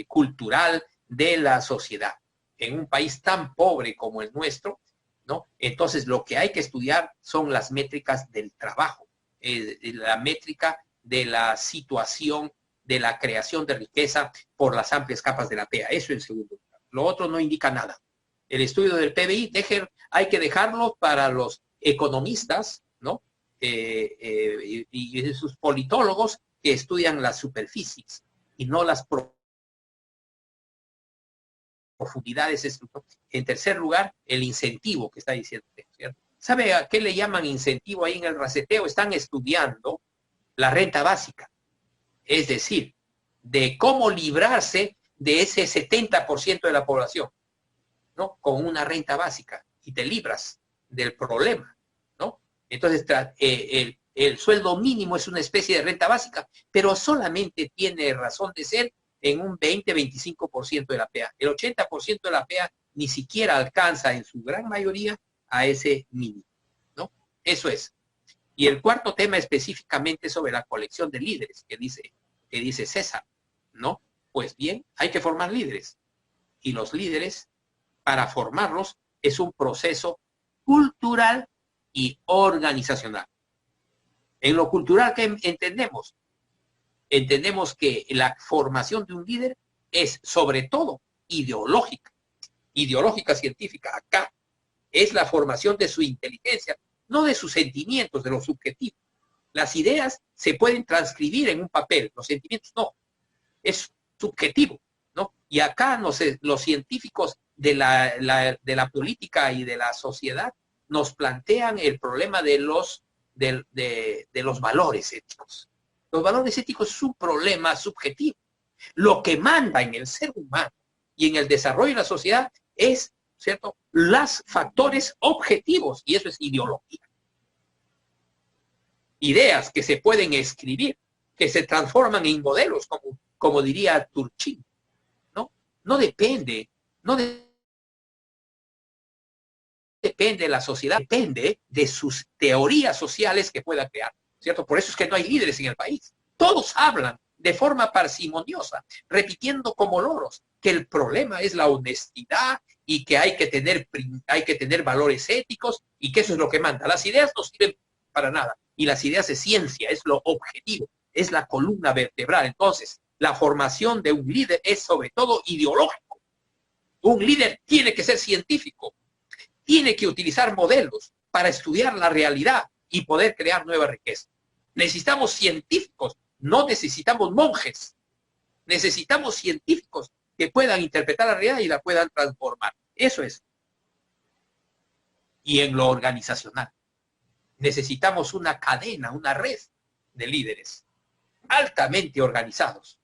Cultural de la sociedad. En un país tan pobre como el nuestro, ¿no? Entonces, lo que hay que estudiar son las métricas del trabajo, la métrica de la situación de la creación de riqueza por las amplias capas de la PEA. Eso en segundo lugar. Lo otro no indica nada. El estudio del PBI hay que dejarlo para los economistas, ¿no? Y sus politólogos que estudian las superficies y no las profundidades estructurales. En tercer lugar, el incentivo que está diciendo, ¿cierto? ¿Sabe a qué le llaman incentivo ahí en el raceteo? Están estudiando la renta básica, es decir, de cómo librarse de ese 70% de la población, ¿no? Con una renta básica y te libras del problema, ¿no? Entonces, el sueldo mínimo es una especie de renta básica, pero solamente tiene razón de ser en un 20-25% de la PEA. El 80% de la PEA ni siquiera alcanza en su gran mayoría a ese mínimo, ¿no? Eso es. Y el cuarto tema específicamente sobre la colección de líderes que dice César, ¿no? Pues bien, hay que formar líderes. Y los líderes, para formarlos, es un proceso cultural y organizacional. En lo cultural, ¿qué entendemos? Entendemos que la formación de un líder es sobre todo ideológica científica. Acá es la formación de su inteligencia, no de sus sentimientos, de lo subjetivo. Las ideas se pueden transcribir en un papel, los sentimientos no, es subjetivo, ¿no? Y acá los científicos de la política y de la sociedad nos plantean el problema de los valores éticos. Los valores éticos es un problema subjetivo. Lo que manda en el ser humano y en el desarrollo de la sociedad es, ¿cierto?, los factores objetivos, y eso es ideología. Ideas que se pueden escribir, que se transforman en modelos, como diría Turchin, ¿no? No depende de la sociedad, depende de sus teorías sociales que pueda crear, ¿cierto? Por eso es que no hay líderes en el país. Todos hablan de forma parsimoniosa, repitiendo como loros que el problema es la honestidad y que hay que tener valores éticos y que eso es lo que manda. Las ideas no sirven para nada y las ideas de ciencia es lo objetivo, es la columna vertebral. Entonces, la formación de un líder es sobre todo ideológico. Un líder tiene que ser científico, tiene que utilizar modelos para estudiar la realidad y poder crear nueva riqueza. Necesitamos científicos, no necesitamos monjes. Necesitamos científicos que puedan interpretar la realidad y la puedan transformar. Eso es. Y en lo organizacional, necesitamos una cadena, una red de líderes altamente organizados,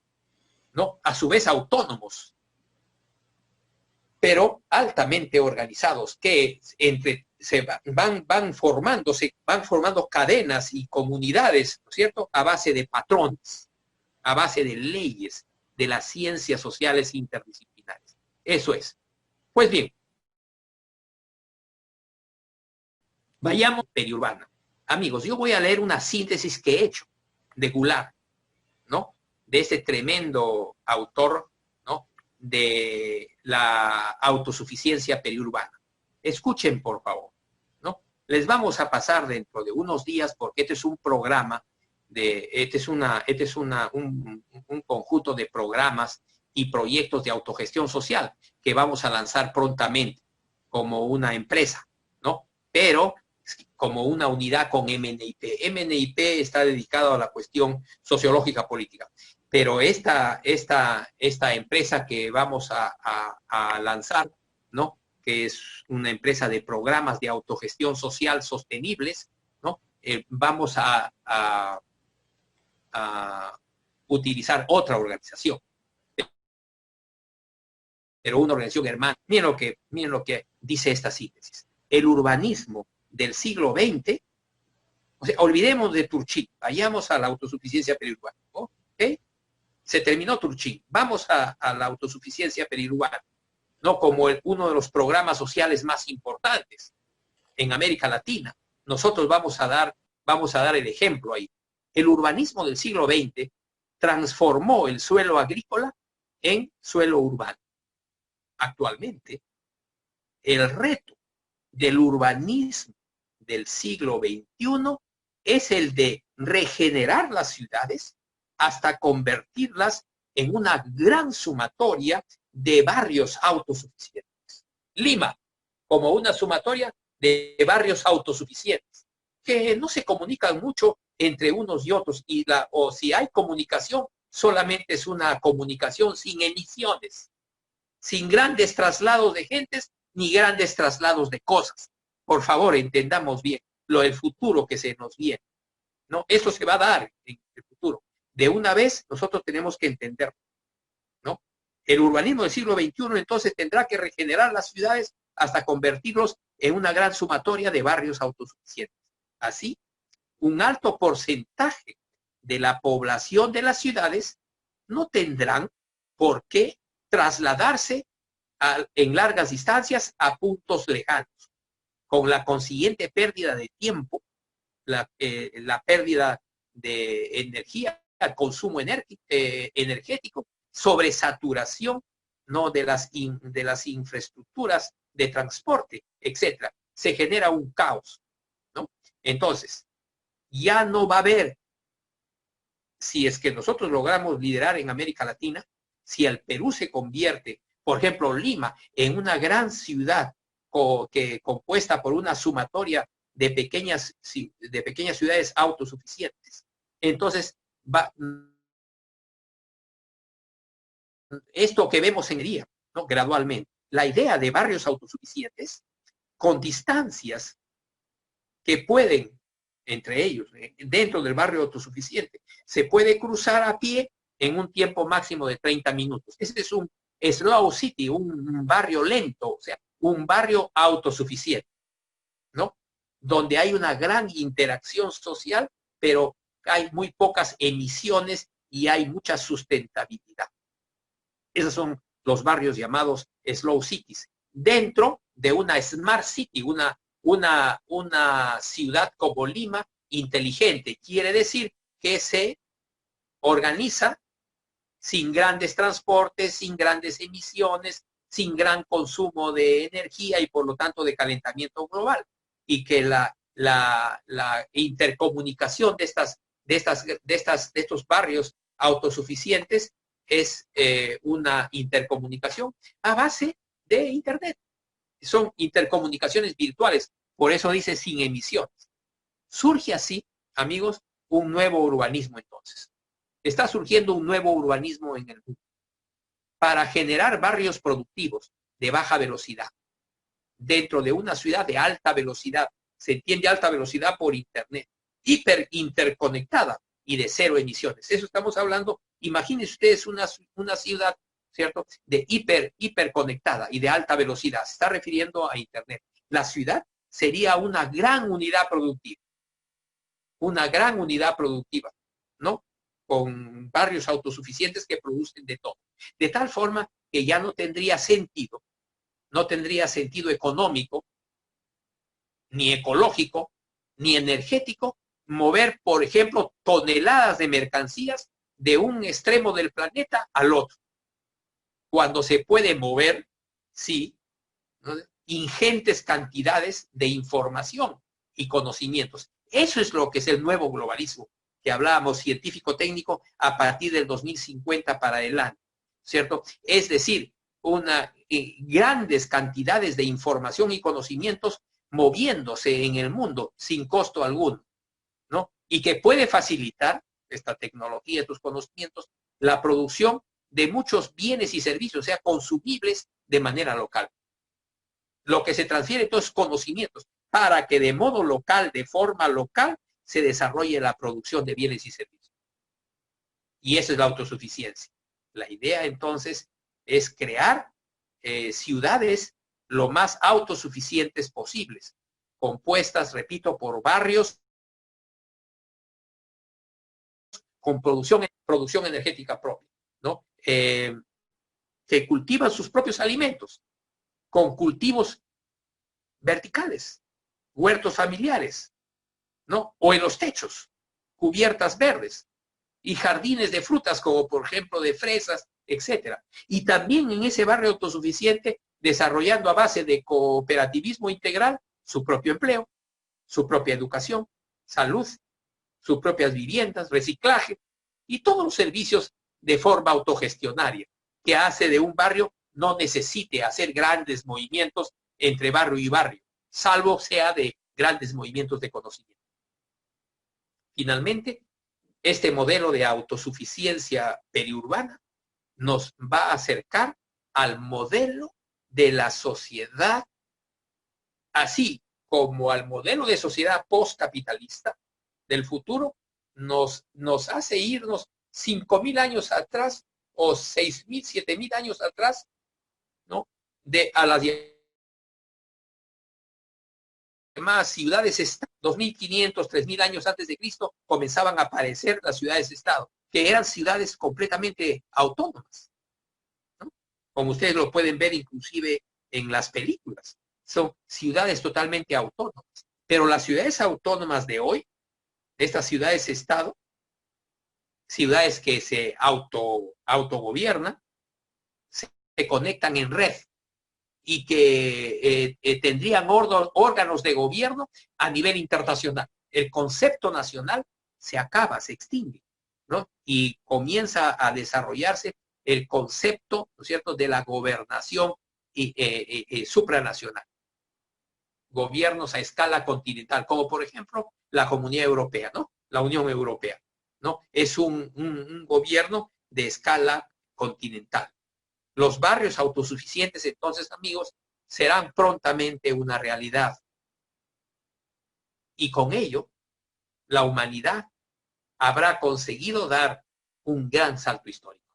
¿no? A su vez autónomos, pero altamente organizados, que van formando cadenas y comunidades, ¿no es cierto?, a base de patrones, a base de leyes de las ciencias sociales interdisciplinares. Eso es. Pues bien, vayamos a periurbana. Amigos, yo voy a leer una síntesis que he hecho de Goulart, ¿no? De ese tremendo autor, ¿no?, de la autosuficiencia periurbana. Escuchen, por favor, ¿no? Les vamos a pasar dentro de unos días porque este es un programa, este es un conjunto de programas y proyectos de autogestión social que vamos a lanzar prontamente como una empresa, ¿no? Pero como una unidad con MNIP. MNIP está dedicado a la cuestión sociológica política. Pero esta empresa que vamos a lanzar, ¿no?, que es una empresa de programas de autogestión social sostenibles, ¿no?, vamos a utilizar otra organización. Pero una organización hermana. Miren lo que dice esta síntesis. El urbanismo del siglo XX, o sea, olvidemos de Turchin, vayamos a la autosuficiencia periurbana, ¿ok? Se terminó Turchin, vamos a la autosuficiencia periurbana, ¿no?, como uno de los programas sociales más importantes en América Latina. Nosotros vamos a dar el ejemplo ahí. El urbanismo del siglo XX transformó el suelo agrícola en suelo urbano. Actualmente, el reto del urbanismo del siglo XXI es el de regenerar las ciudades hasta convertirlas en una gran sumatoria de barrios autosuficientes. Lima, como una sumatoria de barrios autosuficientes, que no se comunican mucho entre unos y otros, o si hay comunicación, solamente es una comunicación sin emisiones, sin grandes traslados de gentes ni grandes traslados de cosas. Por favor, entendamos bien lo del futuro que se nos viene, ¿no? Eso se va a dar en el futuro. De una vez, nosotros tenemos que entenderlo, ¿no? El urbanismo del siglo XXI entonces tendrá que regenerar las ciudades hasta convertirlos en una gran sumatoria de barrios autosuficientes. Así, un alto porcentaje de la población de las ciudades no tendrán por qué trasladarse en largas distancias a puntos lejanos, con la consiguiente pérdida de tiempo, la pérdida de energía, el consumo energético, sobresaturación, ¿no?, de las infraestructuras de transporte, etcétera. Se genera un caos, ¿no? Entonces, ya no va a haber, si es que nosotros logramos liderar en América Latina, si el Perú se convierte, por ejemplo, Lima, en una gran ciudad compuesta por una sumatoria de pequeñas ciudades autosuficientes, entonces esto que vemos en el día, ¿no?, gradualmente, la idea de barrios autosuficientes con distancias que pueden, entre ellos, dentro del barrio autosuficiente, se puede cruzar a pie en un tiempo máximo de 30 minutos. Ese es un slow city, un barrio lento, o sea, un barrio autosuficiente, ¿no? Donde hay una gran interacción social, pero hay muy pocas emisiones y hay mucha sustentabilidad. Esos son los barrios llamados slow cities. Dentro de una smart city, una ciudad como Lima inteligente, quiere decir que se organiza sin grandes transportes, sin grandes emisiones, sin gran consumo de energía y por lo tanto de calentamiento global. Y que la intercomunicación de estos barrios autosuficientes es una intercomunicación a base de Internet. Son intercomunicaciones virtuales, por eso dice sin emisiones. Surge así, amigos, un nuevo urbanismo entonces. Está surgiendo un nuevo urbanismo en el mundo para generar barrios productivos de baja velocidad dentro de una ciudad de alta velocidad. Se entiende alta velocidad por Internet, interconectada y de cero emisiones. Eso estamos hablando. Imagínense ustedes una ciudad, ¿cierto?, de hiperconectada y de alta velocidad. Se está refiriendo a Internet. La ciudad sería una gran unidad productiva. Una gran unidad productiva, ¿no? Con barrios autosuficientes que producen de todo. De tal forma que ya no tendría sentido económico, ni ecológico, ni energético, mover, por ejemplo, toneladas de mercancías de un extremo del planeta al otro. Cuando se puede mover, sí, ¿no?, ingentes cantidades de información y conocimientos. Eso es lo que es el nuevo globalismo que hablábamos, científico-técnico, a partir del 2050 para adelante, ¿cierto? Es decir, grandes cantidades de información y conocimientos moviéndose en el mundo sin costo alguno, ¿no? Y que puede facilitar esta tecnología, estos conocimientos, la producción de muchos bienes y servicios, o sea, consumibles de manera local. Lo que se transfiere entonces conocimientos para que de modo local, de forma local, se desarrolle la producción de bienes y servicios. Y eso es la autosuficiencia. La idea entonces es crear ciudades lo más autosuficientes posibles, compuestas, repito, por barrios con producción energética propia, ¿no? Que cultivan sus propios alimentos, con cultivos verticales, huertos familiares, ¿no? O en los techos, cubiertas verdes y jardines de frutas como por ejemplo de fresas, etcétera. Y también en ese barrio autosuficiente desarrollando a base de cooperativismo integral su propio empleo, su propia educación, salud, sus propias viviendas, reciclaje y todos los servicios de forma autogestionaria que hace de un barrio no necesite hacer grandes movimientos entre barrio y barrio, salvo sea de grandes movimientos de conocimiento. Finalmente, este modelo de autosuficiencia periurbana nos va a acercar al modelo de la sociedad, así como al modelo de sociedad postcapitalista del futuro, nos hace irnos 5.000 años atrás o 6.000, 7.000 años atrás, ¿no? A las llamadas ciudades-estado. 2.500, 3.000 años antes de Cristo comenzaban a aparecer las ciudades-estado, que eran ciudades completamente autónomas, ¿no? Como ustedes lo pueden ver inclusive en las películas. Son ciudades totalmente autónomas. Pero las ciudades autónomas de hoy, estas ciudades-estado, ciudades que se autogobiernan, se conectan en red y que tendrían órganos de gobierno a nivel internacional. El concepto nacional se acaba, se extingue, ¿no? Y comienza a desarrollarse el concepto, ¿no es cierto?, de la gobernación supranacional. Gobiernos a escala continental, como por ejemplo la Comunidad Europea, ¿no? La Unión Europea, ¿no? Es un gobierno de escala continental. Los barrios autosuficientes, entonces, amigos, serán prontamente una realidad. Y con ello, la humanidad habrá conseguido dar un gran salto histórico,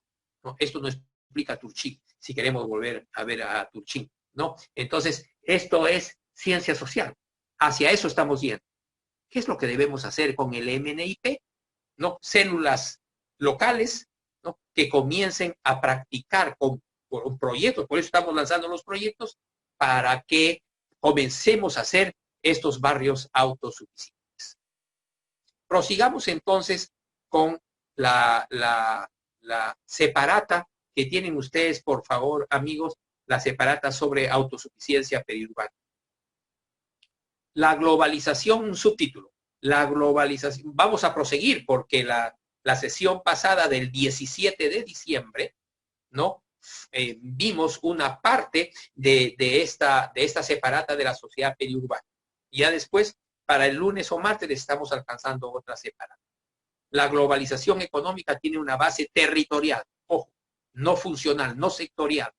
¿no? Esto no explica Turchin, si queremos volver a ver a Turchin, ¿no? Entonces, esto es ciencia social. Hacia eso estamos yendo. ¿Qué es lo que debemos hacer con el MNIP? ¿No? Células locales, ¿no?, que comiencen a practicar con proyectos, por eso estamos lanzando los proyectos, para que comencemos a hacer estos barrios autosuficientes. Prosigamos entonces con la separata que tienen ustedes, por favor, amigos, la separata sobre autosuficiencia periurbana. La globalización, un subtítulo. La globalización, vamos a proseguir porque la sesión pasada del 17 de diciembre, ¿no?, vimos una parte de esta separata de la sociedad periurbana. Ya después, para el lunes o martes, estamos alcanzando otra separata. La globalización económica tiene una base territorial, ojo, no funcional, no sectorial.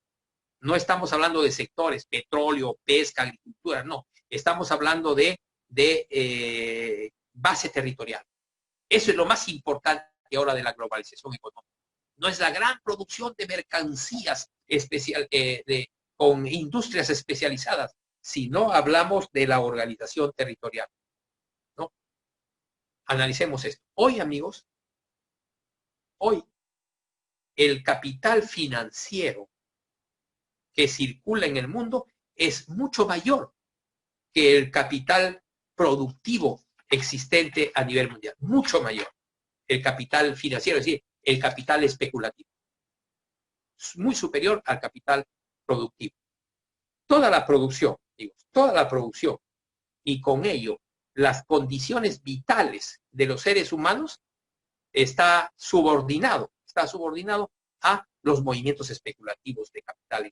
No estamos hablando de sectores, petróleo, pesca, agricultura, no. Estamos hablando de base territorial. Eso es lo más importante ahora de la globalización económica. No es la gran producción de mercancías con industrias especializadas, sino hablamos de la organización territorial, ¿no? Analicemos esto. Hoy, amigos, hoy el capital financiero que circula en el mundo es mucho mayor que el capital productivo existente a nivel mundial. Mucho mayor. El capital financiero, es decir, el capital especulativo. Es muy superior al capital productivo. Toda la producción, digo, toda la producción y con ello las condiciones vitales de los seres humanos está subordinado a los movimientos especulativos de capital.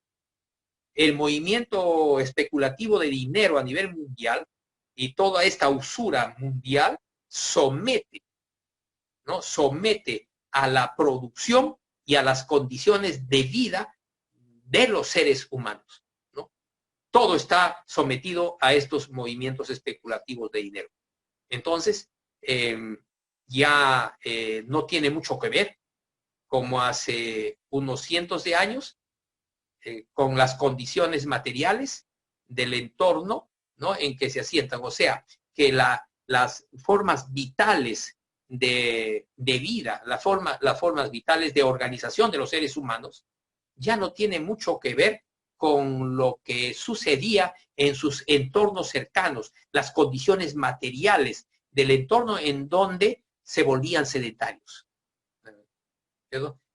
El movimiento especulativo de dinero a nivel mundial y toda esta usura mundial somete, ¿no?, somete a la producción y a las condiciones de vida de los seres humanos, ¿no? Todo está sometido a estos movimientos especulativos de dinero. Entonces, ya no tiene mucho que ver como hace unos cientos de años con las condiciones materiales del entorno, ¿no?, en que se asientan. O sea, que las formas vitales de vida, las formas vitales de organización de los seres humanos, ya no tiene mucho que ver con lo que sucedía en sus entornos cercanos, las condiciones materiales del entorno en donde se volvían sedentarios.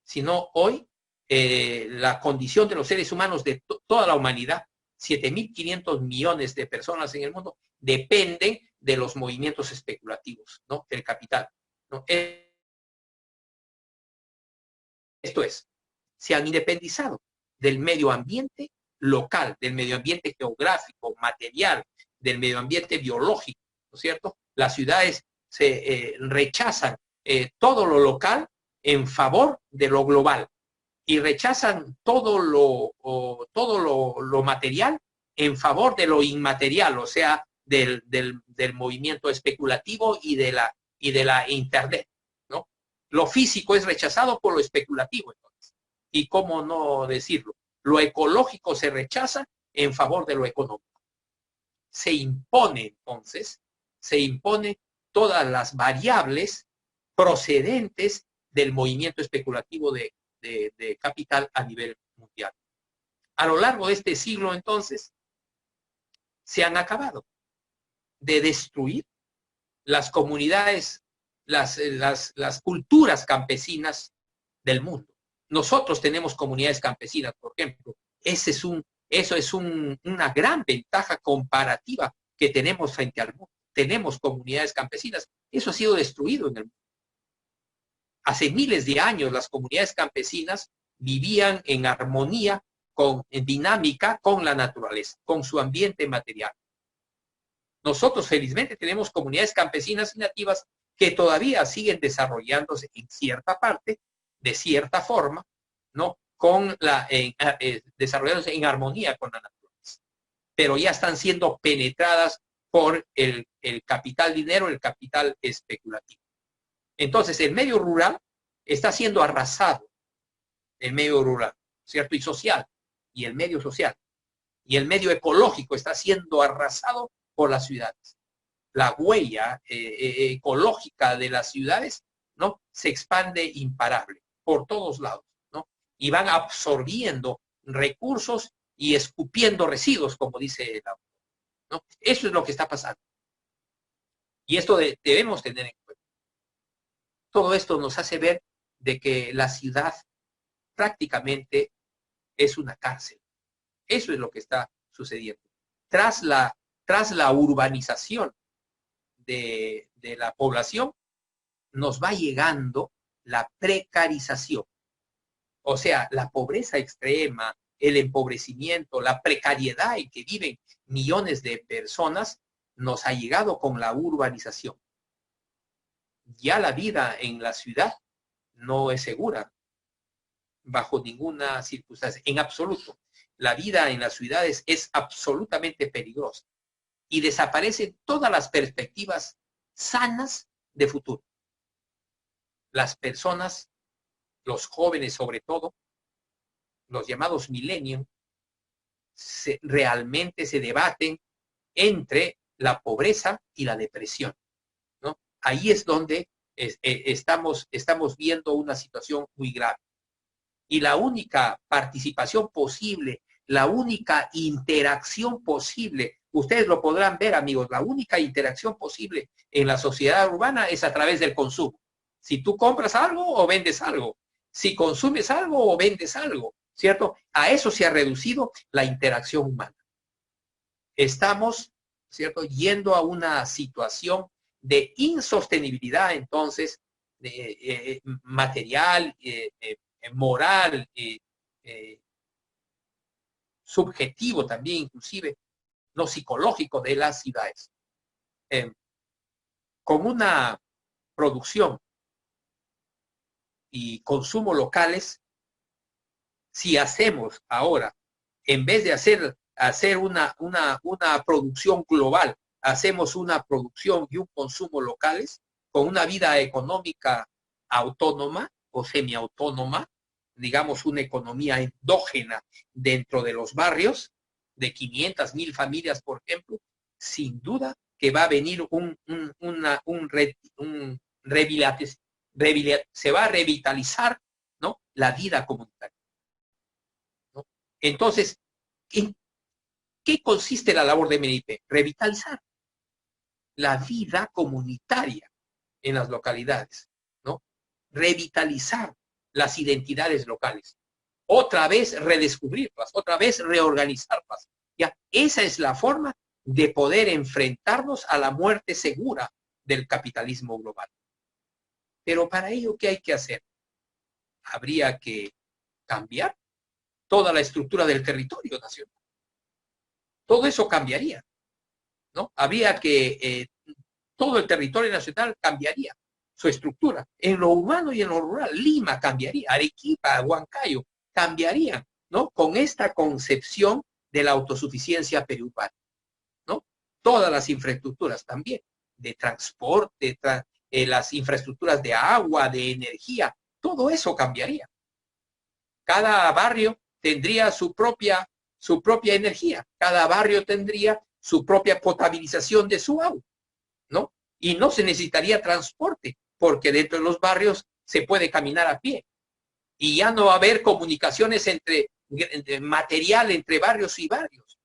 Sino hoy, la condición de los seres humanos de toda la humanidad, 7.500 millones de personas en el mundo, dependen de los movimientos especulativos, ¿no?, del capital, ¿no? Esto es, se han independizado del medio ambiente local, del medio ambiente geográfico, material, del medio ambiente biológico, ¿no es cierto? Las ciudades se rechazan todo lo local en favor de lo global y rechazan todo lo material en favor de lo inmaterial, o sea, del movimiento especulativo y de la Internet, ¿no? Lo físico es rechazado por lo especulativo, entonces. Y cómo no decirlo, lo ecológico se rechaza en favor de lo económico. Se impone, entonces, todas las variables procedentes del movimiento especulativo de capital a nivel mundial. A lo largo de este siglo, entonces, se han acabado de destruir las comunidades, las culturas campesinas del mundo. Nosotros tenemos comunidades campesinas, por ejemplo. Eso es una gran ventaja comparativa que tenemos frente al mundo. Tenemos comunidades campesinas. Eso ha sido destruido en el mundo. Hace miles de años las comunidades campesinas vivían en armonía, en dinámica con la naturaleza, con su ambiente material. Nosotros felizmente tenemos comunidades campesinas y nativas que todavía siguen desarrollándose en cierta parte, de cierta forma, ¿no? Desarrollándose en armonía con la naturaleza. Pero ya están siendo penetradas por el capital dinero, el capital especulativo. Entonces, el medio rural está siendo arrasado, el medio rural, ¿cierto? Y social, y el medio social. Y el medio ecológico está siendo arrasado por las ciudades. La huella ecológica de las ciudades, ¿no? Se expande imparable por todos lados, ¿no? Y van absorbiendo recursos y escupiendo residuos, como dice el autor, ¿no? Eso es lo que está pasando. Y esto debemos tener en cuenta. Todo esto nos hace ver de que la ciudad prácticamente es una cárcel. Eso es lo que está sucediendo. Tras la urbanización de la población, nos va llegando la precarización. O sea, la pobreza extrema, el empobrecimiento, la precariedad en que viven millones de personas, nos ha llegado con la urbanización. Ya la vida en la ciudad no es segura bajo ninguna circunstancia, en absoluto. La vida en las ciudades es absolutamente peligrosa y desaparecen todas las perspectivas sanas de futuro. Las personas, los jóvenes sobre todo, los llamados millennials, realmente se debaten entre la pobreza y la depresión, ¿no? Ahí es donde estamos viendo una situación muy grave. Y la única participación posible, la única interacción posible, ustedes lo podrán ver, amigos, la única interacción posible en la sociedad urbana es a través del consumo. Si tú compras algo o vendes algo, si consumes algo o vendes algo, ¿cierto? A eso se ha reducido la interacción humana. Estamos, ¿cierto?, yendo a una situación de insostenibilidad, entonces, material, moral, subjetivo también, inclusive, no psicológico de las ciudades. Con una producción y consumo locales, si hacemos ahora, en vez de hacer una producción global, hacemos una producción y un consumo locales, con una vida económica autónoma o semiautónoma, digamos una economía endógena dentro de los barrios, de 500,000 familias, por ejemplo, sin duda que va a venir se va a revitalizar, ¿no?, la vida comunitaria, ¿no? Entonces, ¿en qué consiste la labor de MNIP? Revitalizar la vida comunitaria en las localidades, ¿no? Revitalizar las identidades locales. Otra vez redescubrirlas, otra vez reorganizarlas. ¿Ya? Esa es la forma de poder enfrentarnos a la muerte segura del capitalismo global. Pero para ello, ¿qué hay que hacer? Habría que cambiar toda la estructura del territorio nacional. Todo eso cambiaría, ¿no? Habría que, todo el territorio nacional cambiaría. su estructura. En lo urbano y en lo rural, Lima cambiaría, Arequipa, Huancayo cambiarían, ¿no? Con esta concepción de la autosuficiencia periurbana, ¿no? Todas las infraestructuras también, de transporte, las infraestructuras de agua, de energía, todo eso cambiaría. Cada barrio tendría su propia energía, cada barrio tendría su propia potabilización de su agua, ¿no? Y no se necesitaría transporte, porque dentro de los barrios se puede caminar a pie. Y ya no va a haber comunicaciones entre material entre barrios y barrios,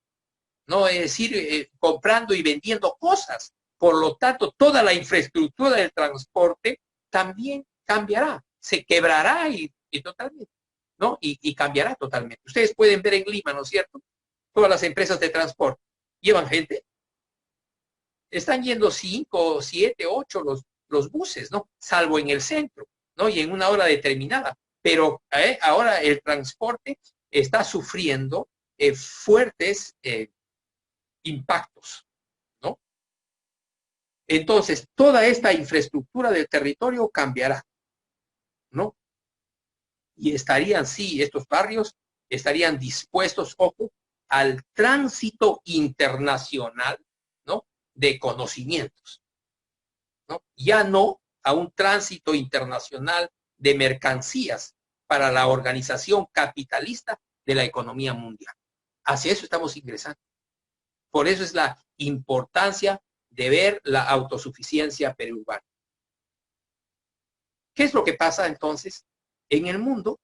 ¿no? Es decir, comprando y vendiendo cosas. Por lo tanto, toda la infraestructura del transporte también cambiará, se quebrará y totalmente, ¿no? Y cambiará totalmente. Ustedes pueden ver en Lima, ¿no es cierto? Todas las empresas de transporte llevan gente. Están yendo 5, 7, 8 los buses, ¿no? Salvo en el centro, ¿no? Y en una hora determinada. Pero ahora el transporte está sufriendo fuertes impactos, ¿no? Entonces, toda esta infraestructura del territorio cambiará, ¿no? Y estarían, sí, estos barrios estarían dispuestos, ojo, al tránsito internacional, ¿no? De conocimientos, ¿no? Ya no a un tránsito internacional de mercancías para la organización capitalista de la economía mundial. Hacia eso estamos ingresando. Por eso es la importancia de ver la autosuficiencia periurbana. ¿Qué es lo que pasa entonces? En el mundo,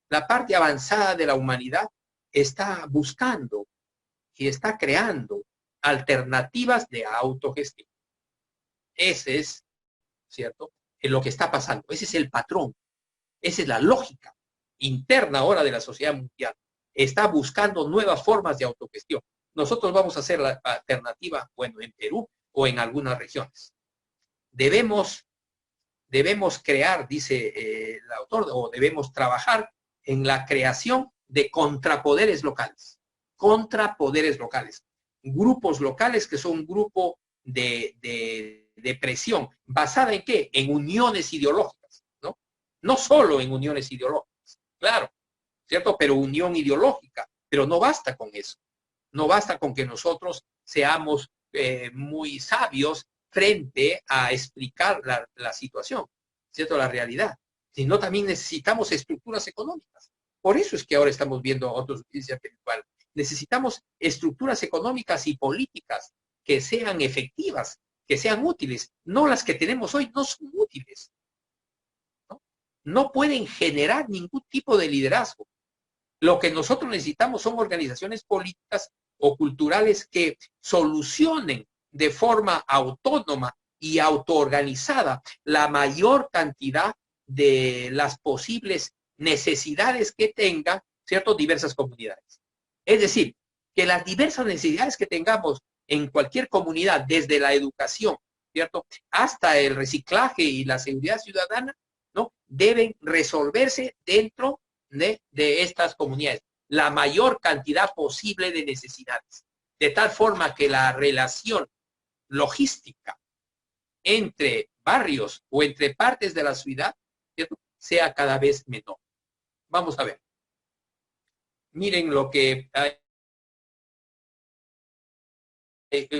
la parte avanzada de la humanidad está buscando y está creando alternativas de autogestión. Ese es, ¿cierto?, es lo que está pasando. Ese es el patrón. Esa es la lógica interna ahora de la sociedad mundial. Está buscando nuevas formas de autogestión. Nosotros vamos a hacer la alternativa, bueno, en Perú o en algunas regiones. Debemos crear, dice el autor, o debemos trabajar en la creación de contrapoderes locales. Contrapoderes locales. Grupos locales que son un grupo de presión. ¿Basada en qué? En uniones ideológicas, ¿no? No solo en uniones ideológicas, claro, ¿cierto? Pero unión ideológica. Pero no basta con eso. No basta con que nosotros seamos muy sabios frente a explicar la situación, ¿cierto? La realidad. Sino también necesitamos estructuras económicas. Por eso es que ahora estamos viendo autosuficiencia periurbana. Necesitamos estructuras económicas y políticas que sean efectivas, que sean útiles. No las que tenemos hoy, no son útiles. No pueden generar ningún tipo de liderazgo. Lo que nosotros necesitamos son organizaciones políticas o culturales que solucionen de forma autónoma y autoorganizada la mayor cantidad de las posibles necesidades que tengan, ¿cierto?, diversas comunidades. Es decir, que las diversas necesidades que tengamos en cualquier comunidad, desde la educación, ¿cierto?, hasta el reciclaje y la seguridad ciudadana, ¿no?, deben resolverse dentro de estas comunidades. La mayor cantidad posible de necesidades. De tal forma que la relación logística entre barrios o entre partes de la ciudad, ¿cierto?, sea cada vez menor. Vamos a ver. Miren lo que hay.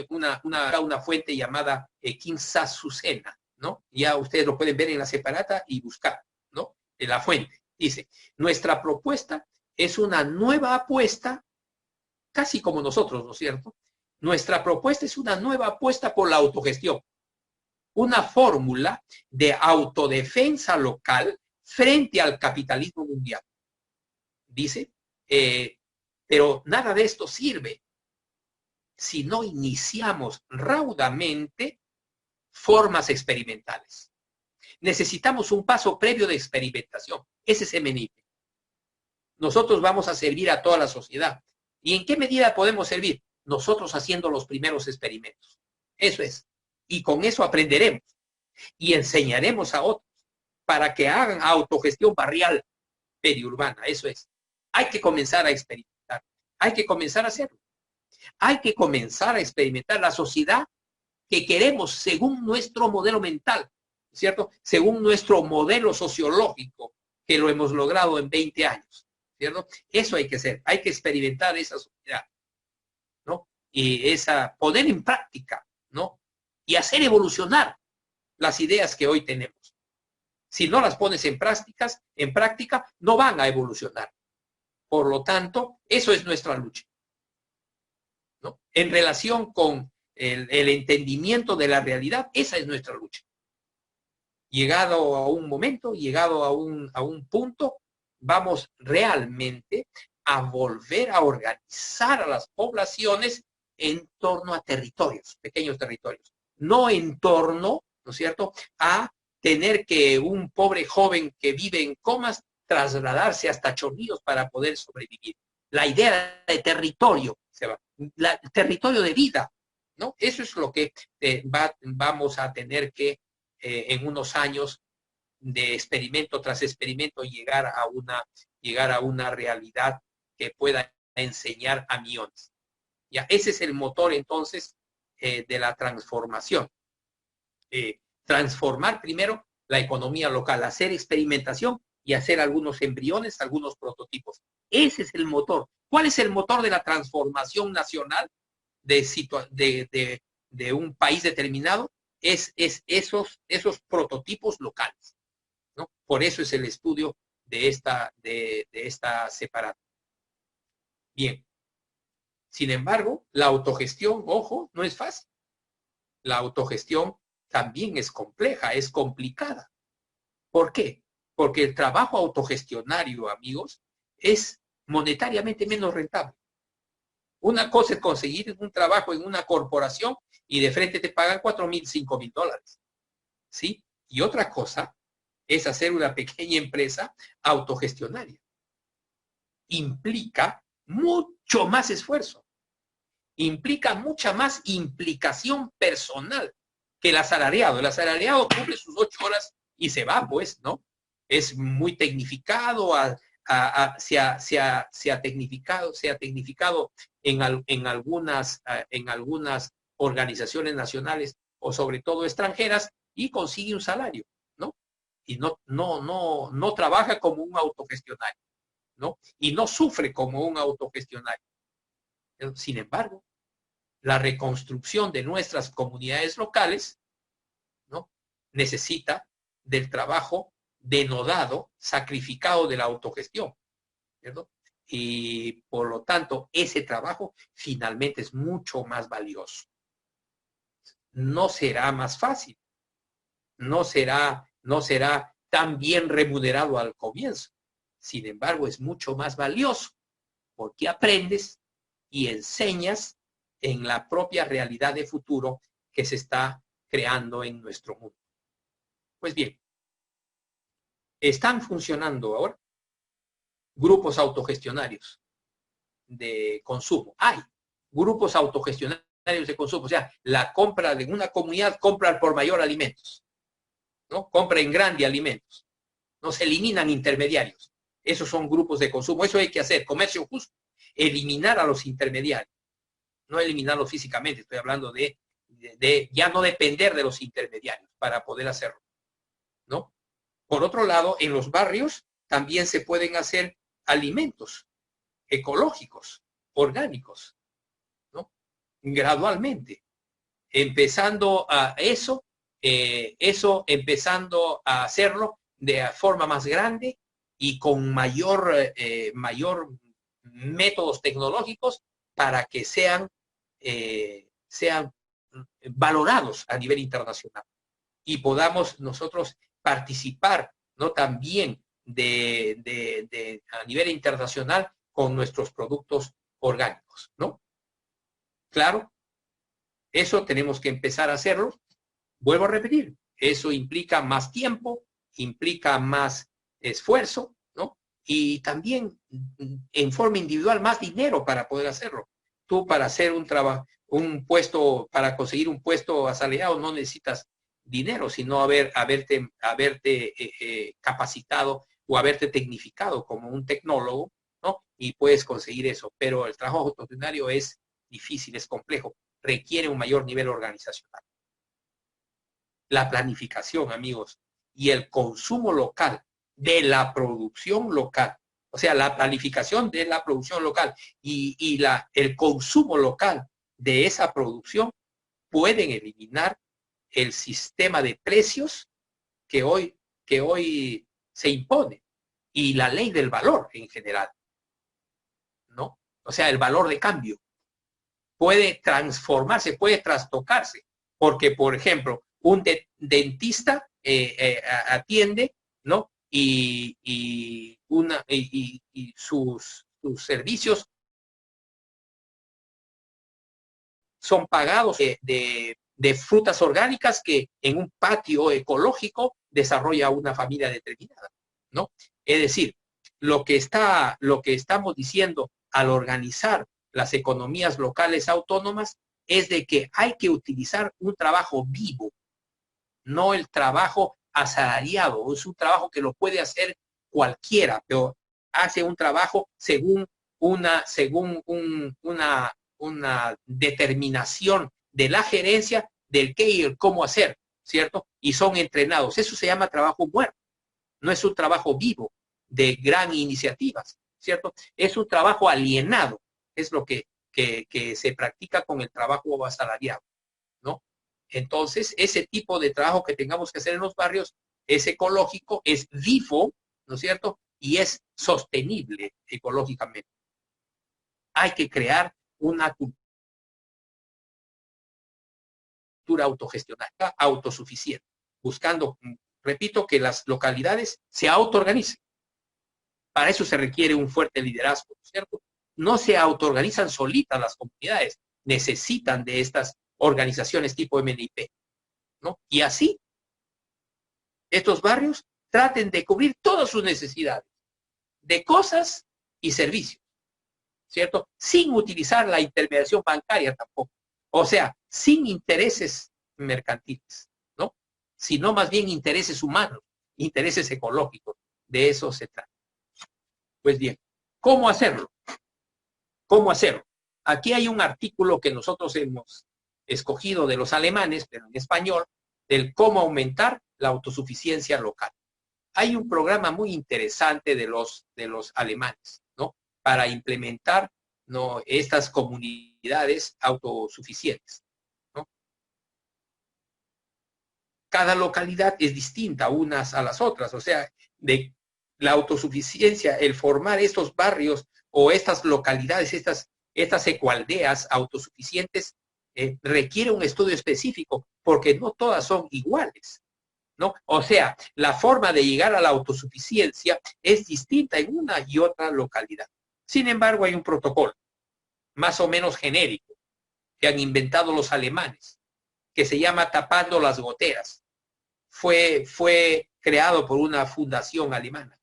Una fuente llamada Kinshasa-Susena, ¿no? Ya ustedes lo pueden ver en la separata y buscar, ¿no? De la fuente. Dice, nuestra propuesta es una nueva apuesta, casi como nosotros, ¿no es cierto? Nuestra propuesta es una nueva apuesta por la autogestión. Una fórmula de autodefensa local frente al capitalismo mundial. Dice, pero nada de esto sirve si no iniciamos raudamente formas experimentales. Necesitamos un paso previo de experimentación. Ese es MNIP. Nosotros vamos a servir a toda la sociedad. ¿Y en qué medida podemos servir? Nosotros haciendo los primeros experimentos. Eso es. Y con eso aprenderemos. Y enseñaremos a otros para que hagan autogestión barrial periurbana. Eso es. Hay que comenzar a experimentar. Hay que comenzar a hacerlo. Hay que comenzar a experimentar la sociedad que queremos según nuestro modelo mental. ¿cierto? Según nuestro modelo sociológico, que lo hemos logrado en 20 años, ¿cierto? Eso hay que hacer, hay que experimentar esa sociedad, ¿no? Y poner en práctica, ¿no? Y hacer evolucionar las ideas que hoy tenemos. Si no las pones en práctica, no van a evolucionar. Por lo tanto, eso es nuestra lucha, ¿no? En relación con el entendimiento de la realidad, esa es nuestra lucha. Llegado a un momento, llegado a un punto, vamos realmente a volver a organizar a las poblaciones en torno a territorios, pequeños territorios. No en torno, ¿no es cierto?, a tener que un pobre joven que vive en Comas trasladarse hasta Chorrillos para poder sobrevivir. La idea de territorio, territorio de vida, ¿no? Eso es lo que vamos a tener que en unos años de experimento tras experimento llegar a una realidad que pueda enseñar a millones. Ya, ese es el motor entonces de la transformación. Transformar primero la economía local, hacer experimentación y hacer algunos embriones, algunos prototipos. Ese es el motor. ¿Cuál es el motor de la transformación nacional de un país determinado? Es esos prototipos locales, ¿no? Por eso es el estudio de esta separada. Bien. Sin embargo, la autogestión, ojo, no es fácil. La autogestión también es compleja, es complicada. ¿Por qué? Porque el trabajo autogestionario, amigos, es monetariamente menos rentable. Una cosa es conseguir un trabajo en una corporación y de frente te pagan $4,000, $5,000. ¿Sí? Y otra cosa es hacer una pequeña empresa autogestionaria. Implica mucho más esfuerzo. Implica mucha más implicación personal que el asalariado. El asalariado cumple sus 8 horas y se va, pues, ¿no? Es muy tecnificado, se ha tecnificado en algunas organizaciones nacionales o sobre todo extranjeras y consigue un salario, ¿no? Y no trabaja como un autogestionario, ¿no? Y no sufre como un autogestionario. Sin embargo, la reconstrucción de nuestras comunidades locales, ¿no?, necesita del trabajo denodado, sacrificado de la autogestión, ¿cierto? Y por lo tanto, ese trabajo finalmente es mucho más valioso. No será más fácil, no será tan bien remunerado al comienzo. Sin embargo, es mucho más valioso porque aprendes y enseñas en la propia realidad de futuro que se está creando en nuestro mundo. Pues bien, están funcionando ahora grupos autogestionarios de consumo. Hay grupos autogestionarios de consumo, o sea, la compra de una comunidad compra por mayor alimentos, ¿no? Compra en grande alimentos. No se eliminan intermediarios. Esos son grupos de consumo. Eso hay que hacer. Comercio justo. Eliminar a los intermediarios. No eliminarlos físicamente. Estoy hablando de ya no depender de los intermediarios para poder hacerlo, ¿no? Por otro lado, en los barrios también se pueden hacer alimentos ecológicos, orgánicos, ¿no? Gradualmente. Empezando a empezando a hacerlo de forma más grande y con mayor métodos tecnológicos para que sean valorados a nivel internacional y podamos nosotros participar, ¿no?, también a nivel internacional con nuestros productos orgánicos, ¿no? Claro, eso tenemos que empezar a hacerlo. Vuelvo a repetir, eso implica más tiempo, implica más esfuerzo, ¿no? Y también en forma individual más dinero para poder hacerlo. Tú para hacer para conseguir un puesto asalariado no necesitas dinero, sino haberte capacitado o haberte tecnificado como un tecnólogo, ¿no? Y puedes conseguir eso. Pero el trabajo autogestionario es difícil, es complejo, requiere un mayor nivel organizacional. la planificación, amigos, y el consumo local de la producción local, o sea, la planificación de la producción local y el consumo local de esa producción pueden eliminar el sistema de precios que hoy se impone y la ley del valor en general, ¿no? O sea, el valor de cambio puede transformarse, puede trastocarse, porque, por ejemplo, un dentista atiende, ¿no? Y sus servicios son pagados de frutas orgánicas que en un patio ecológico desarrolla una familia determinada, ¿no? Es decir, lo que estamos diciendo al organizar las economías locales autónomas es de que hay que utilizar un trabajo vivo, no el trabajo asalariado. Es un trabajo que lo puede hacer cualquiera, pero hace un trabajo según una determinación de la gerencia del qué y el cómo hacer, ¿cierto? Y son entrenados. Eso se llama trabajo muerto. No es un trabajo vivo de gran iniciativas, ¿cierto? Es un trabajo alienado. Es lo que se practica con el trabajo asalariado, ¿no? Entonces, ese tipo de trabajo que tengamos que hacer en los barrios es ecológico, es vivo, ¿no es cierto? Y es sostenible ecológicamente. Hay que crear una cultura autogestionada, autosuficiente, buscando, repito, que las localidades se autoorganicen. Para eso se requiere un fuerte liderazgo, ¿no es cierto? No se autoorganizan solitas las comunidades, necesitan de estas organizaciones tipo MNIP, ¿no? Y así, estos barrios traten de cubrir todas sus necesidades de cosas y servicios, ¿cierto? Sin utilizar la intermediación bancaria tampoco. O sea, sin intereses mercantiles, ¿no? Sino más bien intereses humanos, intereses ecológicos. De eso se trata. Pues bien, ¿cómo hacerlo? ¿Cómo hacerlo? Aquí hay un artículo que nosotros hemos escogido de los alemanes, pero en español, del cómo aumentar la autosuficiencia local. Hay un programa muy interesante de los alemanes, ¿no? Para implementar, ¿no?, estas comunidades autosuficientes, ¿no? Cada localidad es distinta unas a las otras, o sea, de la autosuficiencia, el formar estos barrios o estas localidades, estas ecoaldeas autosuficientes, requiere un estudio específico, porque no todas son iguales, ¿no? O sea, la forma de llegar a la autosuficiencia es distinta en una y otra localidad. Sin embargo, hay un protocolo más o menos genérico que han inventado los alemanes, que se llama tapando las goteras. Fue creado por una fundación alemana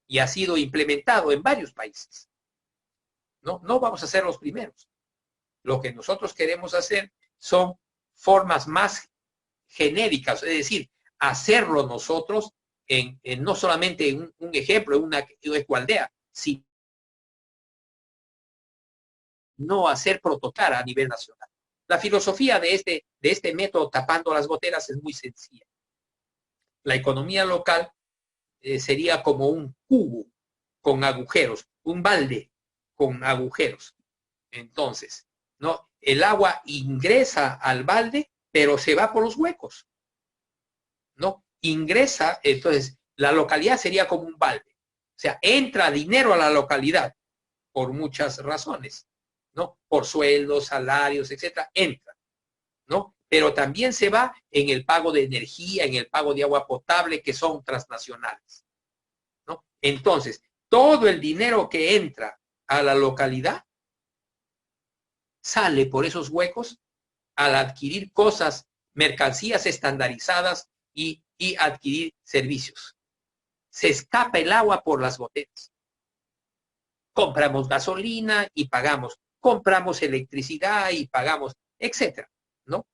y ha sido implementado en varios países. No vamos a ser los primeros. Lo que nosotros queremos hacer son formas más genéricas, es decir, hacerlo nosotros no solamente en un ejemplo, en una ecoaldea, sino hacer protocar a nivel nacional. La filosofía de este método tapando las goteras es muy sencilla. La economía local sería como un cubo con agujeros, un balde con agujeros. Entonces, ¿no? El agua ingresa al balde, pero se va por los huecos, ¿no? Ingresa, entonces, la localidad sería como un balde. O sea, entra dinero a la localidad por muchas razones, ¿no? Por sueldos, salarios, etcétera, entra, ¿no? Pero también se va en el pago de energía, en el pago de agua potable, que son transnacionales, ¿no? Entonces, todo el dinero que entra a la localidad sale por esos huecos al adquirir cosas, mercancías estandarizadas y adquirir servicios. Se escapa el agua por las goteras. Compramos gasolina y pagamos. Compramos electricidad y pagamos, etcétera, ¿no?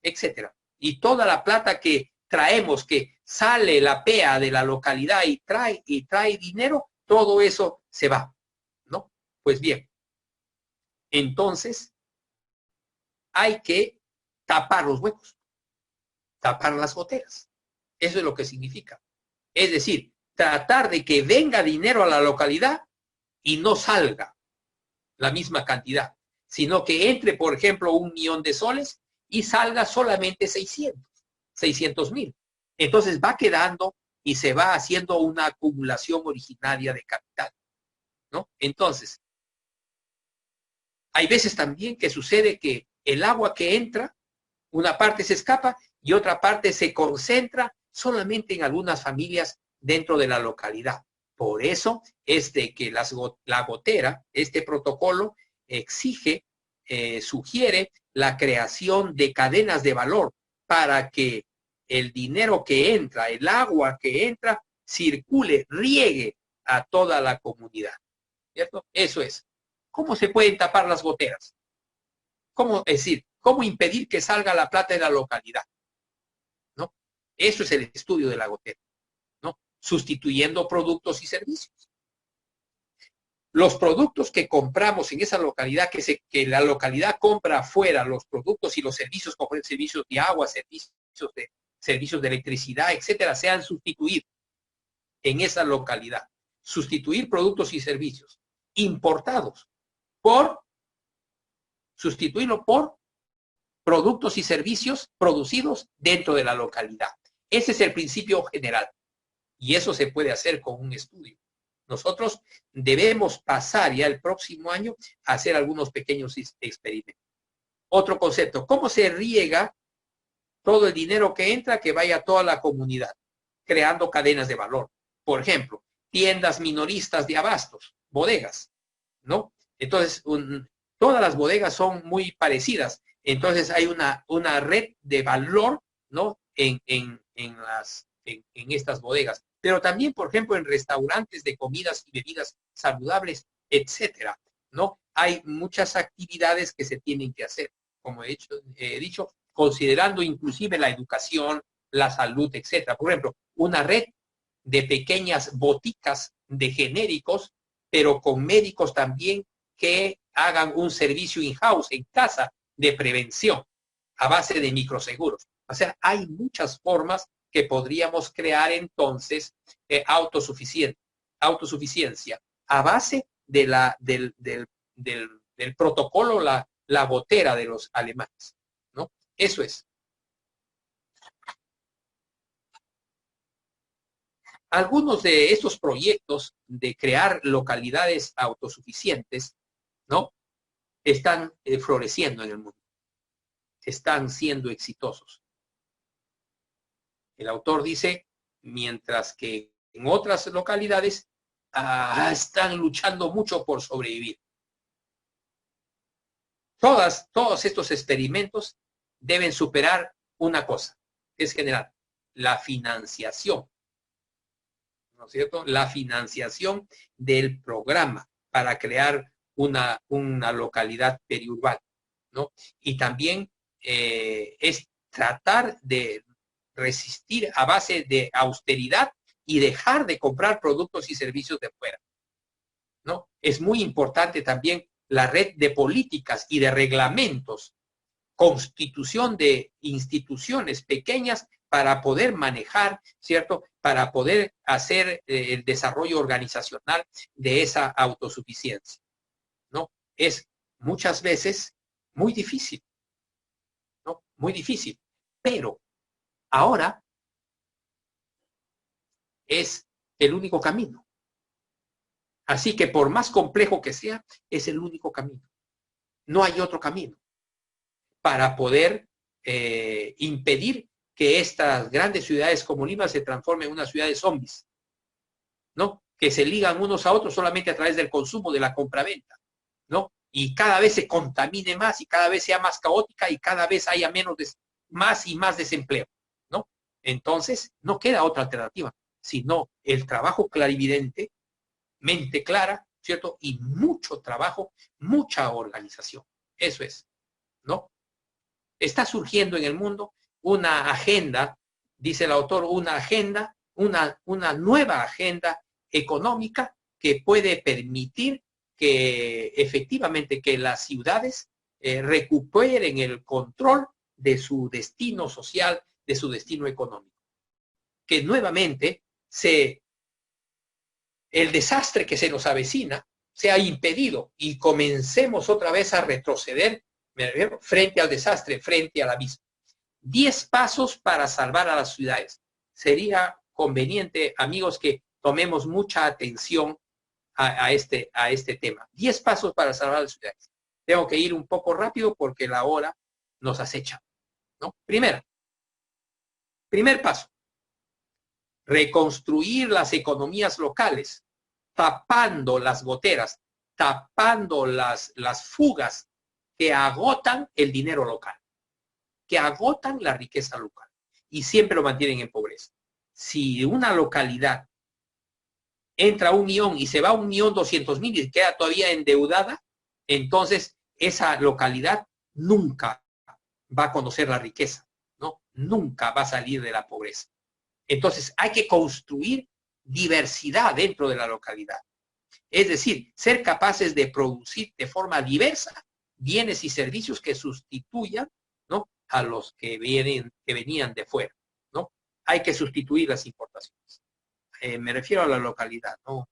Etcétera. Y toda la plata que traemos, que sale la PEA de la localidad y trae dinero, todo eso se va, ¿no? Pues bien, entonces hay que tapar los huecos. tapar las goteras. Eso es lo que significa. Es decir, tratar de que venga dinero a la localidad y no salga la misma cantidad, sino que entre, por ejemplo, 1.000.000 de soles y salga solamente 600.000. Entonces va quedando y se va haciendo una acumulación originaria de capital, ¿no? Entonces, hay veces también que sucede que el agua que entra, una parte se escapa y otra parte se concentra solamente en algunas familias dentro de la localidad. Por eso es de que la gotera, este protocolo, exige, sugiere la creación de cadenas de valor para que el dinero que entra, el agua que entra, circule, riegue a toda la comunidad. ¿Cierto? Eso es. ¿Cómo se pueden tapar las goteras? ¿Cómo, es decir, cómo impedir que salga la plata de la localidad? ¿No? Eso es el estudio de la gotera, ¿no? Sustituyendo productos y servicios. Los productos que compramos en esa localidad, que la localidad compra afuera, los productos y los servicios, como el servicio de agua, servicios de electricidad, etcétera, sean sustituidos en esa localidad. Sustituir productos y servicios importados sustituirlo por productos y servicios producidos dentro de la localidad. Ese es el principio general. Y eso se puede hacer con un estudio. Nosotros debemos pasar ya el próximo año a hacer algunos pequeños experimentos. Otro concepto, ¿cómo se riega todo el dinero que entra que vaya a toda la comunidad? Creando cadenas de valor. Por ejemplo, tiendas minoristas de abastos, bodegas, ¿no? Entonces, todas las bodegas son muy parecidas. Entonces, hay una red de valor, ¿no? En estas bodegas. Pero también, por ejemplo, en restaurantes de comidas y bebidas saludables, etcétera, ¿no? Hay muchas actividades que se tienen que hacer, como he dicho, considerando inclusive la educación, la salud, etcétera. Por ejemplo, una red de pequeñas boticas de genéricos, pero con médicos también que hagan un servicio in-house, en casa, de prevención, a base de microseguros. O sea, hay muchas formas que podríamos crear entonces autosuficiencia, a base de del protocolo, la gotera de los alemanes, ¿no? Eso es. Algunos de estos proyectos de crear localidades autosuficientes, ¿no? Están floreciendo en el mundo. Están siendo exitosos. El autor dice, mientras que en otras localidades están luchando mucho por sobrevivir. Todos estos experimentos deben superar una cosa, que es general, la financiación. ¿No es cierto? La financiación del programa para crear una localidad periurbana, ¿no? Y también es tratar de resistir a base de austeridad y dejar de comprar productos y servicios de fuera, ¿no? Es muy importante también la red de políticas y de reglamentos, constitución de instituciones pequeñas para poder manejar, ¿cierto? Para poder hacer el desarrollo organizacional de esa autosuficiencia, ¿no? Es muchas veces muy difícil, ¿no? Muy difícil, pero ahora es el único camino. Así que por más complejo que sea, es el único camino. No hay otro camino para poder impedir que estas grandes ciudades como Lima se transformen en una ciudad de zombies, ¿no? Que se ligan unos a otros solamente a través del consumo, de la compraventa, ¿no? Y cada vez se contamine más y cada vez sea más caótica y cada vez haya más y más desempleo, ¿no? Entonces, no queda otra alternativa, sino el trabajo clarividente, mente clara, ¿cierto? Y mucho trabajo, mucha organización. Eso es, ¿no? Está surgiendo en el mundo una agenda, dice el autor, una nueva agenda económica que puede permitir que efectivamente que las ciudades recuperen el control de su destino social, de su destino económico. Que nuevamente el desastre que se nos avecina sea impedido y comencemos otra vez a retroceder frente al desastre, frente al abismo. 10 pasos para salvar a las ciudades. Sería conveniente, amigos, que tomemos mucha atención a este tema. 10 pasos para salvar a las ciudades. Tengo que ir un poco rápido porque la hora nos acecha, ¿no? Primer paso. Reconstruir las economías locales, tapando las goteras, tapando las fugas que agotan el dinero local, que agotan la riqueza local y siempre lo mantienen en pobreza. Si una localidad entra 1.000.000 y se va 1.200.000 y queda todavía endeudada, entonces esa localidad nunca va a conocer la riqueza, ¿no? Nunca va a salir de la pobreza. Entonces hay que construir diversidad dentro de la localidad. Es decir, ser capaces de producir de forma diversa bienes y servicios que sustituyan, ¿no?, a los que venían de fuera, ¿no? Hay que sustituir las importaciones. Me refiero a la localidad, ¿no?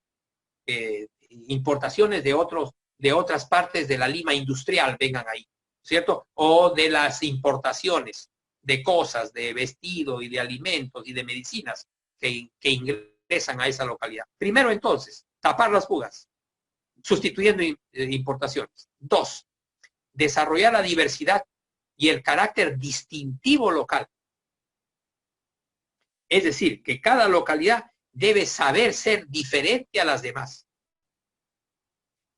Importaciones de otras partes de la lima industrial vengan ahí, ¿cierto? O de las importaciones de cosas, de vestido y de alimentos y de medicinas que ingresan a esa localidad. Primero, entonces, tapar las fugas, sustituyendo importaciones. 2, desarrollar la diversidad y el carácter distintivo local. Es decir, que cada localidad debe saber ser diferente a las demás.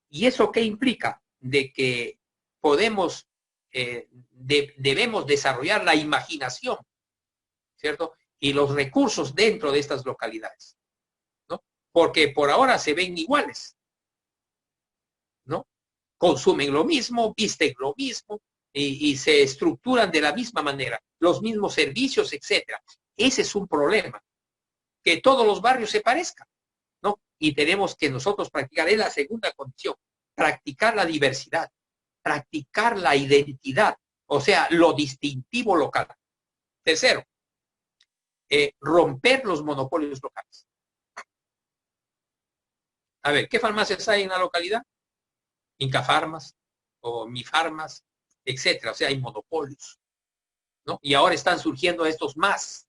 ¿Y eso qué implica? De que debemos desarrollar la imaginación, ¿cierto? Y los recursos dentro de estas localidades, ¿no? Porque por ahora se ven iguales, ¿no? Consumen lo mismo, visten lo mismo y se estructuran de la misma manera, los mismos servicios, etcétera. Ese es un problema, que todos los barrios se parezcan, ¿no? Y tenemos que nosotros practicar, es la segunda condición, practicar la diversidad, practicar la identidad, o sea, lo distintivo local. Tercero, romper los monopolios locales. A ver, ¿qué farmacias hay en la localidad? Incafarmas o Mifarmas, etcétera. O sea, hay monopolios, ¿no? Y ahora están surgiendo estos más,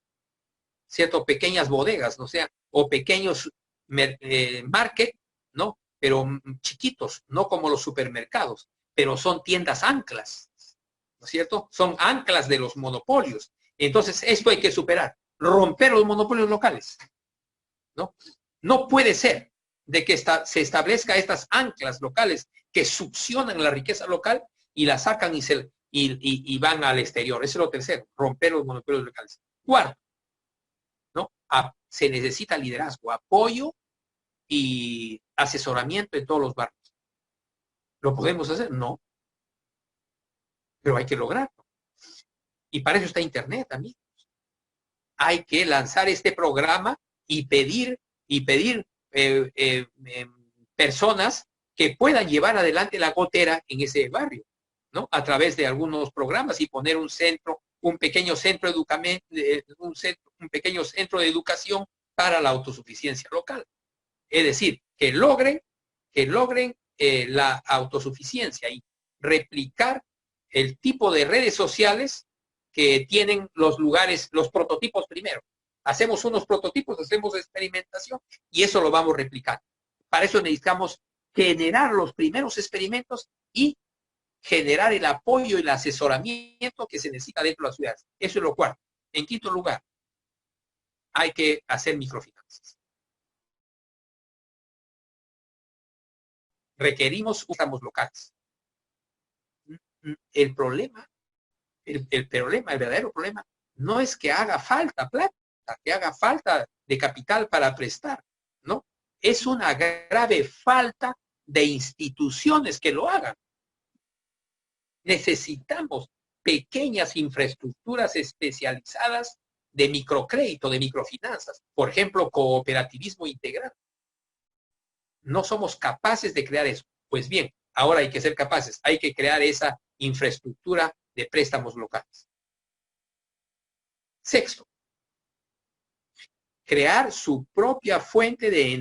¿cierto? Pequeñas bodegas, ¿no? O sea, o pequeños market, ¿no? Pero chiquitos, no como los supermercados, pero son tiendas anclas, ¿no es cierto? Son anclas de los monopolios. Entonces, esto hay que superar, romper los monopolios locales, ¿no? No puede ser de que se establezca estas anclas locales que succionan la riqueza local y la sacan y van al exterior. Eso es lo tercero, romper los monopolios locales. Cuarto, ¿no? Se necesita liderazgo, apoyo y asesoramiento en todos los barrios. ¿Lo podemos hacer? No. Pero hay que lograrlo. Y para eso está Internet, amigos. Hay que lanzar este programa y pedir personas que puedan llevar adelante la gotera en ese barrio, ¿no? A través de algunos programas y poner un pequeño centro de educación para la autosuficiencia local. Es decir, que logren la autosuficiencia y replicar el tipo de redes sociales que tienen los lugares, los prototipos primero. Hacemos unos prototipos, hacemos experimentación y eso lo vamos replicando. Para eso necesitamos generar los primeros experimentos y generar el apoyo y el asesoramiento que se necesita dentro de las ciudades. Eso es lo cuarto. En quinto lugar, hay que hacer microfinanzas. Requerimos préstamos locales. El problema, el verdadero problema, no es que haga falta plata, que haga falta de capital para prestar, ¿no? Es una grave falta de instituciones que lo hagan. Necesitamos pequeñas infraestructuras especializadas de microcrédito, de microfinanzas. Por ejemplo, cooperativismo integral. No somos capaces de crear eso. Pues bien, ahora hay que ser capaces. Hay que crear esa infraestructura de préstamos locales. Sexto, crear su propia fuente de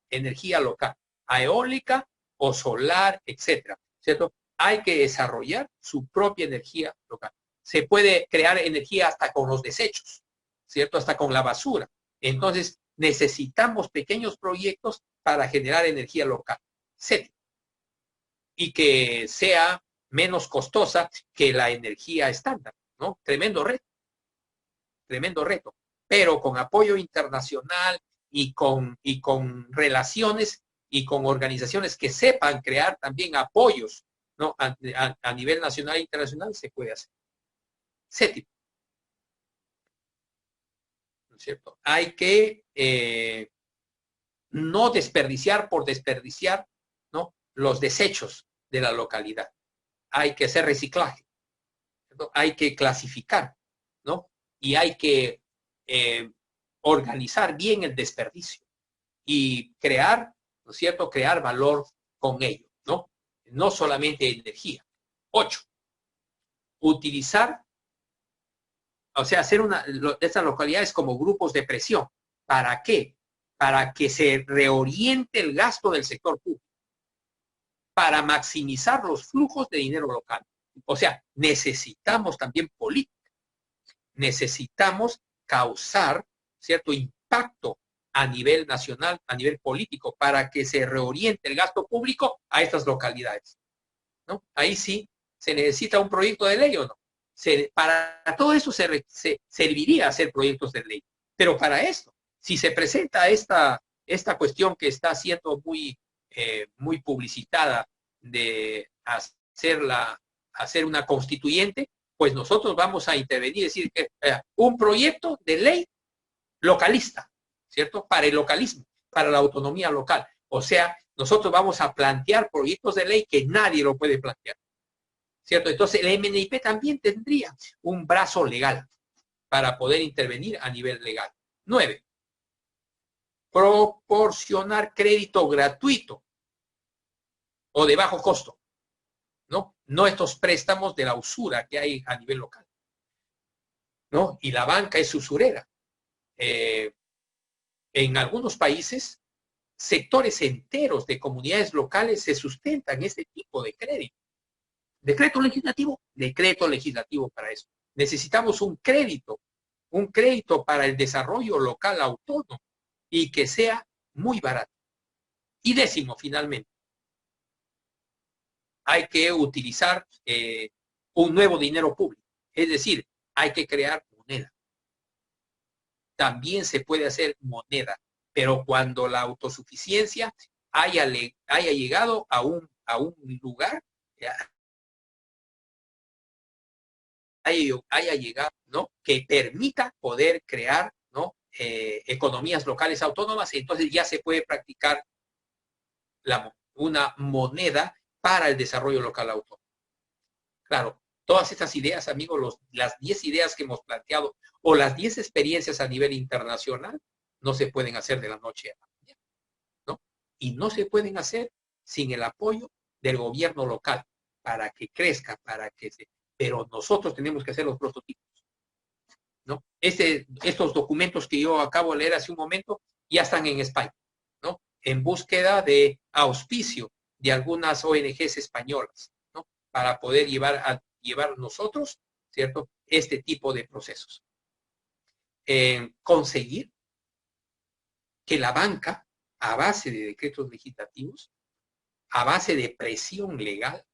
energía local, eólica o solar, etcétera, ¿cierto? Hay que desarrollar su propia energía local. Se puede crear energía hasta con los desechos, ¿cierto? Hasta con la basura. Entonces, necesitamos pequeños proyectos para generar energía local. Séptimo, y que sea menos costosa que la energía estándar, ¿no? Tremendo reto, pero con apoyo internacional y con relaciones y con organizaciones que sepan crear también apoyos, ¿no? A nivel nacional e internacional se puede hacer. Séptimo, ¿no es cierto? Hay que no desperdiciar por desperdiciar, ¿no? Los desechos de la localidad. Hay que hacer reciclaje, ¿cierto? Hay que clasificar, ¿no? Y hay que organizar bien el desperdicio y crear, ¿no es cierto? Crear valor con ello, ¿no? No solamente energía. 8. Utilizar, o sea, hacer estas localidades como grupos de presión. ¿Para qué? Para que se reoriente el gasto del sector público, para maximizar los flujos de dinero local. O sea, necesitamos también política. Necesitamos causar cierto impacto a nivel nacional, a nivel político, para que se reoriente el gasto público a estas localidades, ¿no? Ahí sí se necesita un proyecto de ley o no. Para todo eso se serviría hacer proyectos de ley. Pero para esto, si se presenta esta cuestión que está siendo muy publicitada de hacer una constituyente, pues nosotros vamos a intervenir y decir que un proyecto de ley localista, ¿cierto? Para el localismo, para la autonomía local. O sea, nosotros vamos a plantear proyectos de ley que nadie lo puede plantear, ¿cierto? Entonces, el MNIP también tendría un brazo legal para poder intervenir a nivel legal. 9. Proporcionar crédito gratuito o de bajo costo, ¿no? No estos préstamos de la usura que hay a nivel local, ¿no? Y la banca es usurera. En algunos países, sectores enteros de comunidades locales se sustentan este tipo de crédito. Decreto legislativo para eso. Necesitamos un crédito para el desarrollo local autónomo y que sea muy barato. Y 10, finalmente, hay que utilizar un nuevo dinero público. Es decir, hay que crear moneda. También se puede hacer moneda, pero cuando la autosuficiencia haya llegado a un lugar, haya llegado, ¿no? Que permita poder crear, ¿no? Economías locales autónomas, entonces ya se puede practicar una moneda para el desarrollo local autónomo. Claro, todas estas ideas, amigos, las 10 ideas que hemos planteado o las 10 experiencias a nivel internacional no se pueden hacer de la noche a la mañana, ¿no? Y no se pueden hacer sin el apoyo del gobierno local para que crezca, pero nosotros tenemos que hacer los prototipos, ¿no? Estos documentos que yo acabo de leer hace un momento ya están en España, ¿no? En búsqueda de auspicio de algunas ONGs españolas, ¿no? Para poder llevar nosotros, ¿cierto? Este tipo de procesos. Conseguir que la banca, a base de decretos legislativos, a base de presión legal,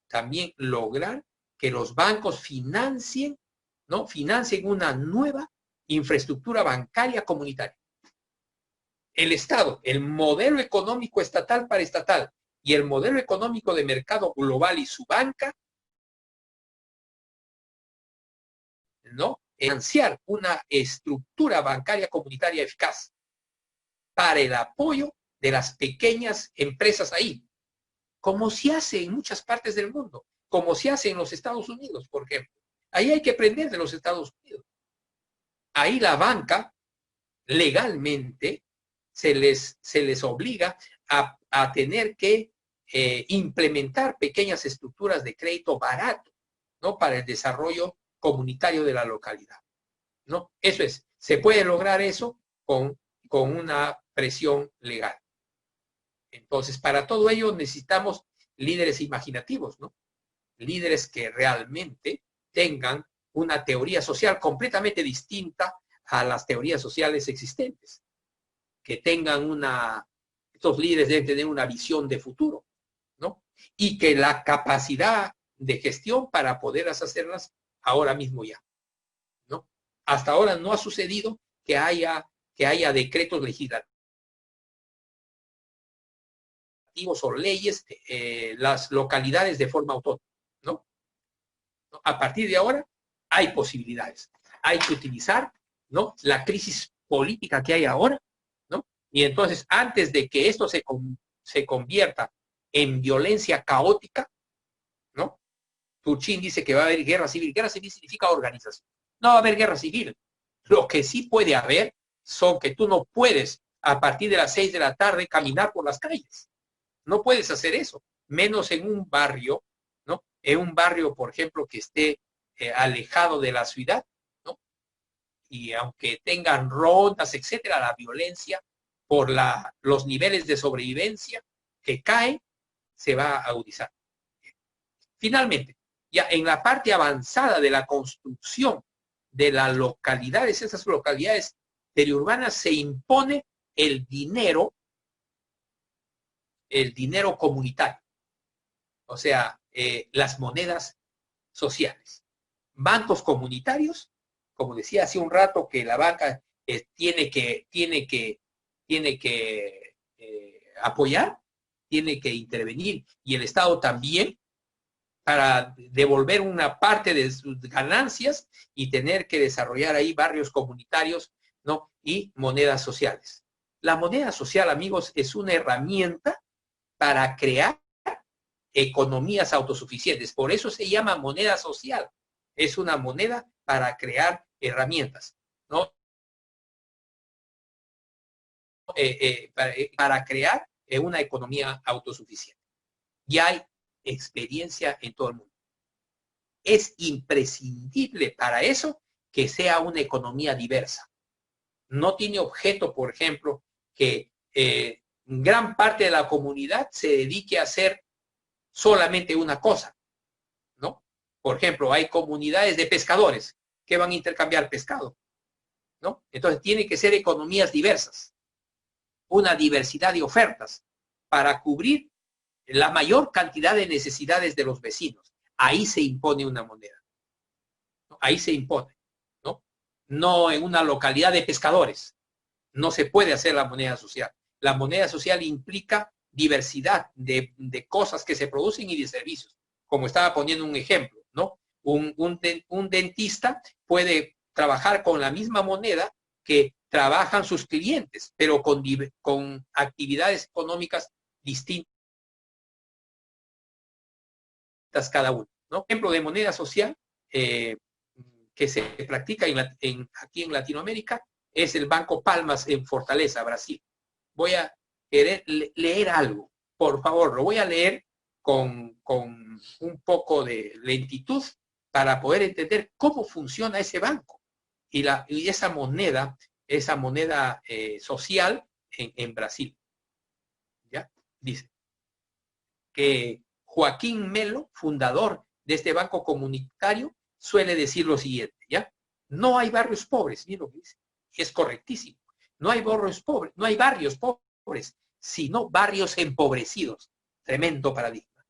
también lograr que los bancos financien, ¿no? Financien una nueva infraestructura bancaria comunitaria. El Estado, el modelo económico estatal para estatal y el modelo económico de mercado global y su banca, ¿no? Financiar una estructura bancaria comunitaria eficaz para el apoyo de las pequeñas empresas ahí, como se hace en muchas partes del mundo, como se hace en los Estados Unidos, por ejemplo. Ahí hay que aprender de los Estados Unidos. Ahí la banca, legalmente, se les obliga a tener que implementar pequeñas estructuras de crédito barato, ¿no? Para el desarrollo comunitario de la localidad, ¿no? Eso es, se puede lograr eso con una presión legal. Entonces, para todo ello necesitamos líderes imaginativos, ¿no? Líderes que realmente tengan una teoría social completamente distinta a las teorías sociales existentes, que tengan estos líderes deben tener una visión de futuro, ¿no? Y que la capacidad de gestión para poderlas hacerlas ahora mismo ya, ¿no? Hasta ahora no ha sucedido que haya decretos legislativos o leyes las localidades de forma autónoma, ¿no? A partir de ahora hay posibilidades. Hay que utilizar, ¿no?, la crisis política que hay ahora, ¿no? Y entonces, antes de que esto se convierta en violencia caótica, ¿no? Turchin dice que va a haber guerra civil. Guerra civil significa organización. No va a haber guerra civil. Lo que sí puede haber son que tú no puedes, a partir de las 6 de la tarde, caminar por las calles. No puedes hacer eso, menos en un barrio, ¿no? En un barrio, por ejemplo, que esté alejado de la ciudad, ¿no? Y aunque tengan rondas, etcétera, la violencia por los niveles de sobrevivencia que caen, se va a agudizar. Finalmente, ya en la parte avanzada de la construcción de las localidades, esas localidades periurbanas, se impone el dinero comunitario, o sea, las monedas sociales. Bancos comunitarios, como decía hace un rato, que la banca tiene que apoyar, tiene que intervenir, y el Estado también, para devolver una parte de sus ganancias y tener que desarrollar ahí barrios comunitarios, ¿no? Y monedas sociales. La moneda social, amigos, es una herramienta para crear economías autosuficientes. Por eso se llama moneda social. Es una moneda para crear herramientas, ¿no? Para crear una economía autosuficiente. Y hay experiencia en todo el mundo. Es imprescindible para eso que sea una economía diversa. No tiene objeto, por ejemplo, que gran parte de la comunidad se dedique a hacer solamente una cosa, ¿no? Por ejemplo, hay comunidades de pescadores que van a intercambiar pescado, ¿no? Entonces, tiene que ser economías diversas, una diversidad de ofertas para cubrir la mayor cantidad de necesidades de los vecinos. Ahí se impone una moneda, ¿no? Ahí se impone, ¿no? No en una localidad de pescadores. No se puede hacer la moneda social. La moneda social implica diversidad de cosas que se producen y de servicios. Como estaba poniendo un ejemplo, ¿no? Un dentista puede trabajar con la misma moneda que trabajan sus clientes, pero con actividades económicas distintas cada uno, ¿no? Ejemplo de moneda social que se practica aquí en Latinoamérica es el Banco Palmas en Fortaleza, Brasil. Voy a querer leer algo, por favor, lo voy a leer con un poco de lentitud para poder entender cómo funciona ese banco y esa moneda social en Brasil. ¿Ya? Dice que Joaquín Melo, fundador de este banco comunitario, suele decir lo siguiente, ¿ya? No hay barrios pobres, miren lo que dice, es correctísimo. No hay barrios pobres, sino barrios empobrecidos. Tremendo paradigma,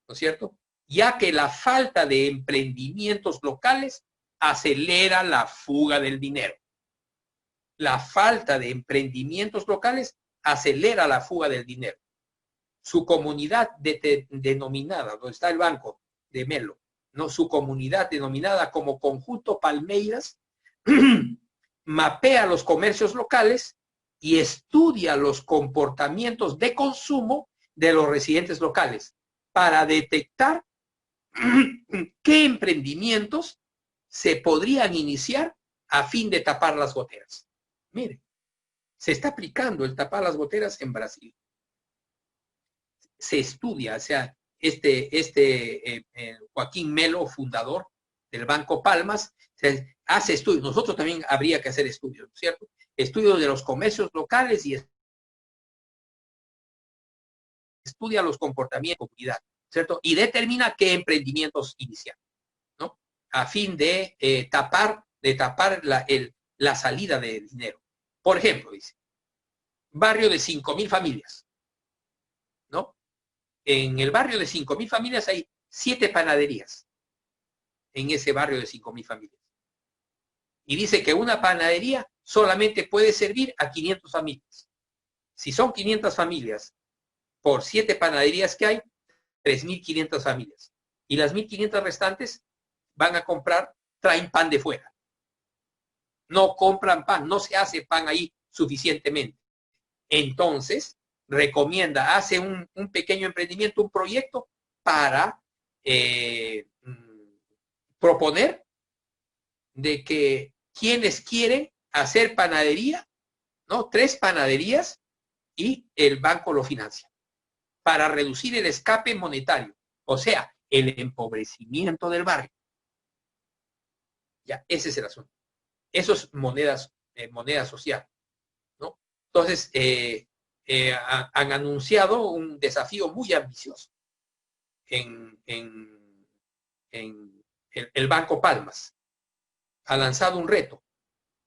¿no es cierto? Ya que la falta de emprendimientos locales acelera la fuga del dinero. La falta de emprendimientos locales acelera la fuga del dinero. Su comunidad denominada, donde está el banco de Melo, ¿no? Su comunidad denominada como Conjunto Palmeiras, mapea los comercios locales y estudia los comportamientos de consumo de los residentes locales para detectar qué emprendimientos se podrían iniciar a fin de tapar las goteras. Mire, se está aplicando el tapar las goteras en Brasil. Se estudia, o sea, Joaquín Melo, fundador, del Banco Palmas, se hace estudios. Nosotros también habría que hacer estudios, ¿no es cierto? Estudios de los comercios locales y estudia los comportamientos de la comunidad, ¿cierto? Y determina qué emprendimientos iniciar, ¿no? A fin de tapar la salida de dinero. Por ejemplo, dice, barrio de 5.000 familias, ¿no? En el barrio de 5.000 familias hay 7 panaderías en ese barrio de 5.000 familias. Y dice que una panadería solamente puede servir a 500 familias. Si son 500 familias por 7 panaderías que hay, 3.500 familias. Y las 1.500 restantes van a comprar, traen pan de fuera. No compran pan, no se hace pan ahí suficientemente. Entonces, recomienda, hace un pequeño emprendimiento, un proyecto para proponer de que quienes quieren hacer panadería, ¿no? 3 panaderías y el banco lo financia para reducir el escape monetario, o sea, el empobrecimiento del barrio. Ya, ese es el asunto. Eso es moneda social, ¿no? Entonces, han anunciado un desafío muy ambicioso en el Banco Palmas. Ha lanzado un reto,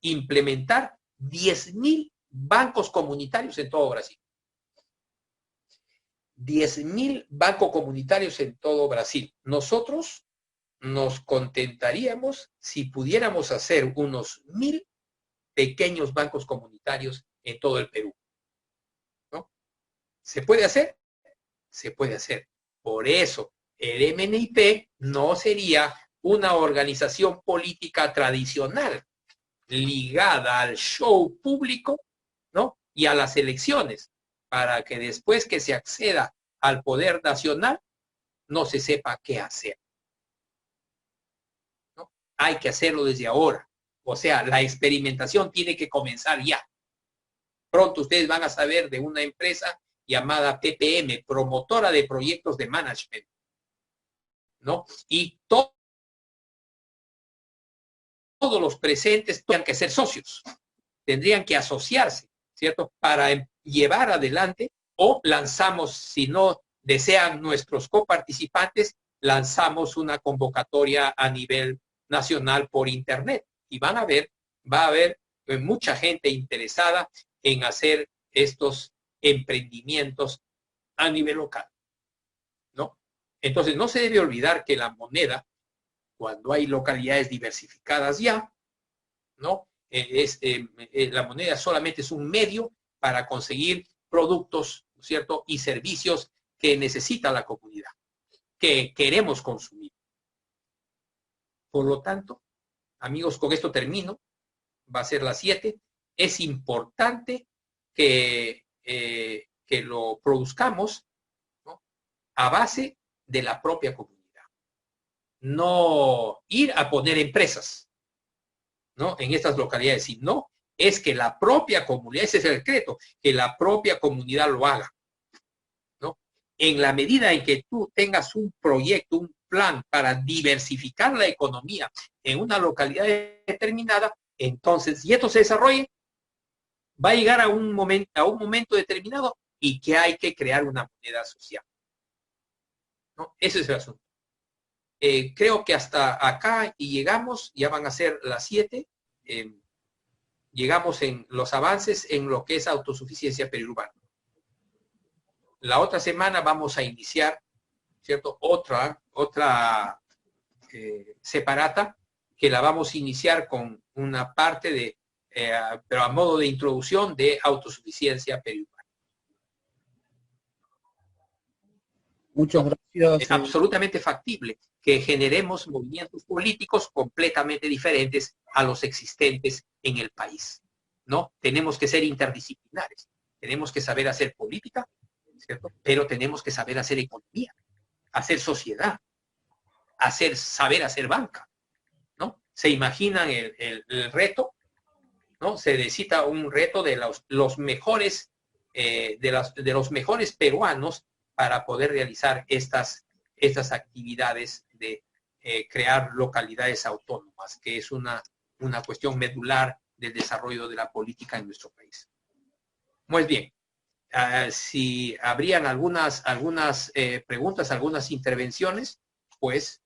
implementar 10.000 bancos comunitarios en todo Brasil. 10.000 bancos comunitarios en todo Brasil. Nosotros nos contentaríamos si pudiéramos hacer unos 1.000 pequeños bancos comunitarios en todo el Perú, ¿no? ¿Se puede hacer? Se puede hacer. Por eso, el MNIP no sería una organización política tradicional ligada al show público, ¿no? Y a las elecciones, para que después que se acceda al poder nacional, no se sepa qué hacer, ¿no? Hay que hacerlo desde ahora. O sea, la experimentación tiene que comenzar ya. Pronto ustedes van a saber de una empresa llamada PPM, promotora de proyectos de management, ¿no? Y todos los presentes tendrían que ser socios, tendrían que asociarse, ¿cierto? Para llevar adelante, o lanzamos, si no desean nuestros coparticipantes, lanzamos una convocatoria a nivel nacional por internet. Y van a ver, va a haber mucha gente interesada en hacer estos emprendimientos a nivel local, ¿no? Entonces, no se debe olvidar que la moneda, cuando hay localidades diversificadas ya, ¿no? La moneda solamente es un medio para conseguir productos, ¿cierto? Y servicios que necesita la comunidad, que queremos consumir. Por lo tanto, amigos, con esto termino. Va a ser las 7. Es importante que lo produzcamos, ¿no? A base de la propia comunidad. No ir a poner empresas, ¿no? En estas localidades, sino es que la propia comunidad, ese es el secreto, que la propia comunidad lo haga, ¿no? En la medida en que tú tengas un proyecto, un plan para diversificar la economía en una localidad determinada, entonces, y esto se desarrolle, va a llegar a un momento determinado y que hay que crear una moneda social, ¿no? Ese es el asunto. Creo que hasta acá y llegamos, ya van a ser las 7, llegamos en los avances en lo que es autosuficiencia periurbana. La otra semana vamos a iniciar, ¿cierto? Otra separata, que la vamos a iniciar con una parte de, pero a modo de introducción de autosuficiencia periurbana. Muchas gracias. Es absolutamente factible que generemos movimientos políticos completamente diferentes a los existentes en el país, ¿no? Tenemos que ser interdisciplinares, tenemos que saber hacer política, ¿cierto? Pero tenemos que saber hacer economía, hacer sociedad, saber hacer banca, ¿no? ¿Se imaginan el reto? ¿No? Se necesita un reto de los mejores, de los mejores peruanos para poder realizar estas actividades de crear localidades autónomas, que es una cuestión medular del desarrollo de la política en nuestro país. Muy bien. Si habrían algunas preguntas, algunas intervenciones, pues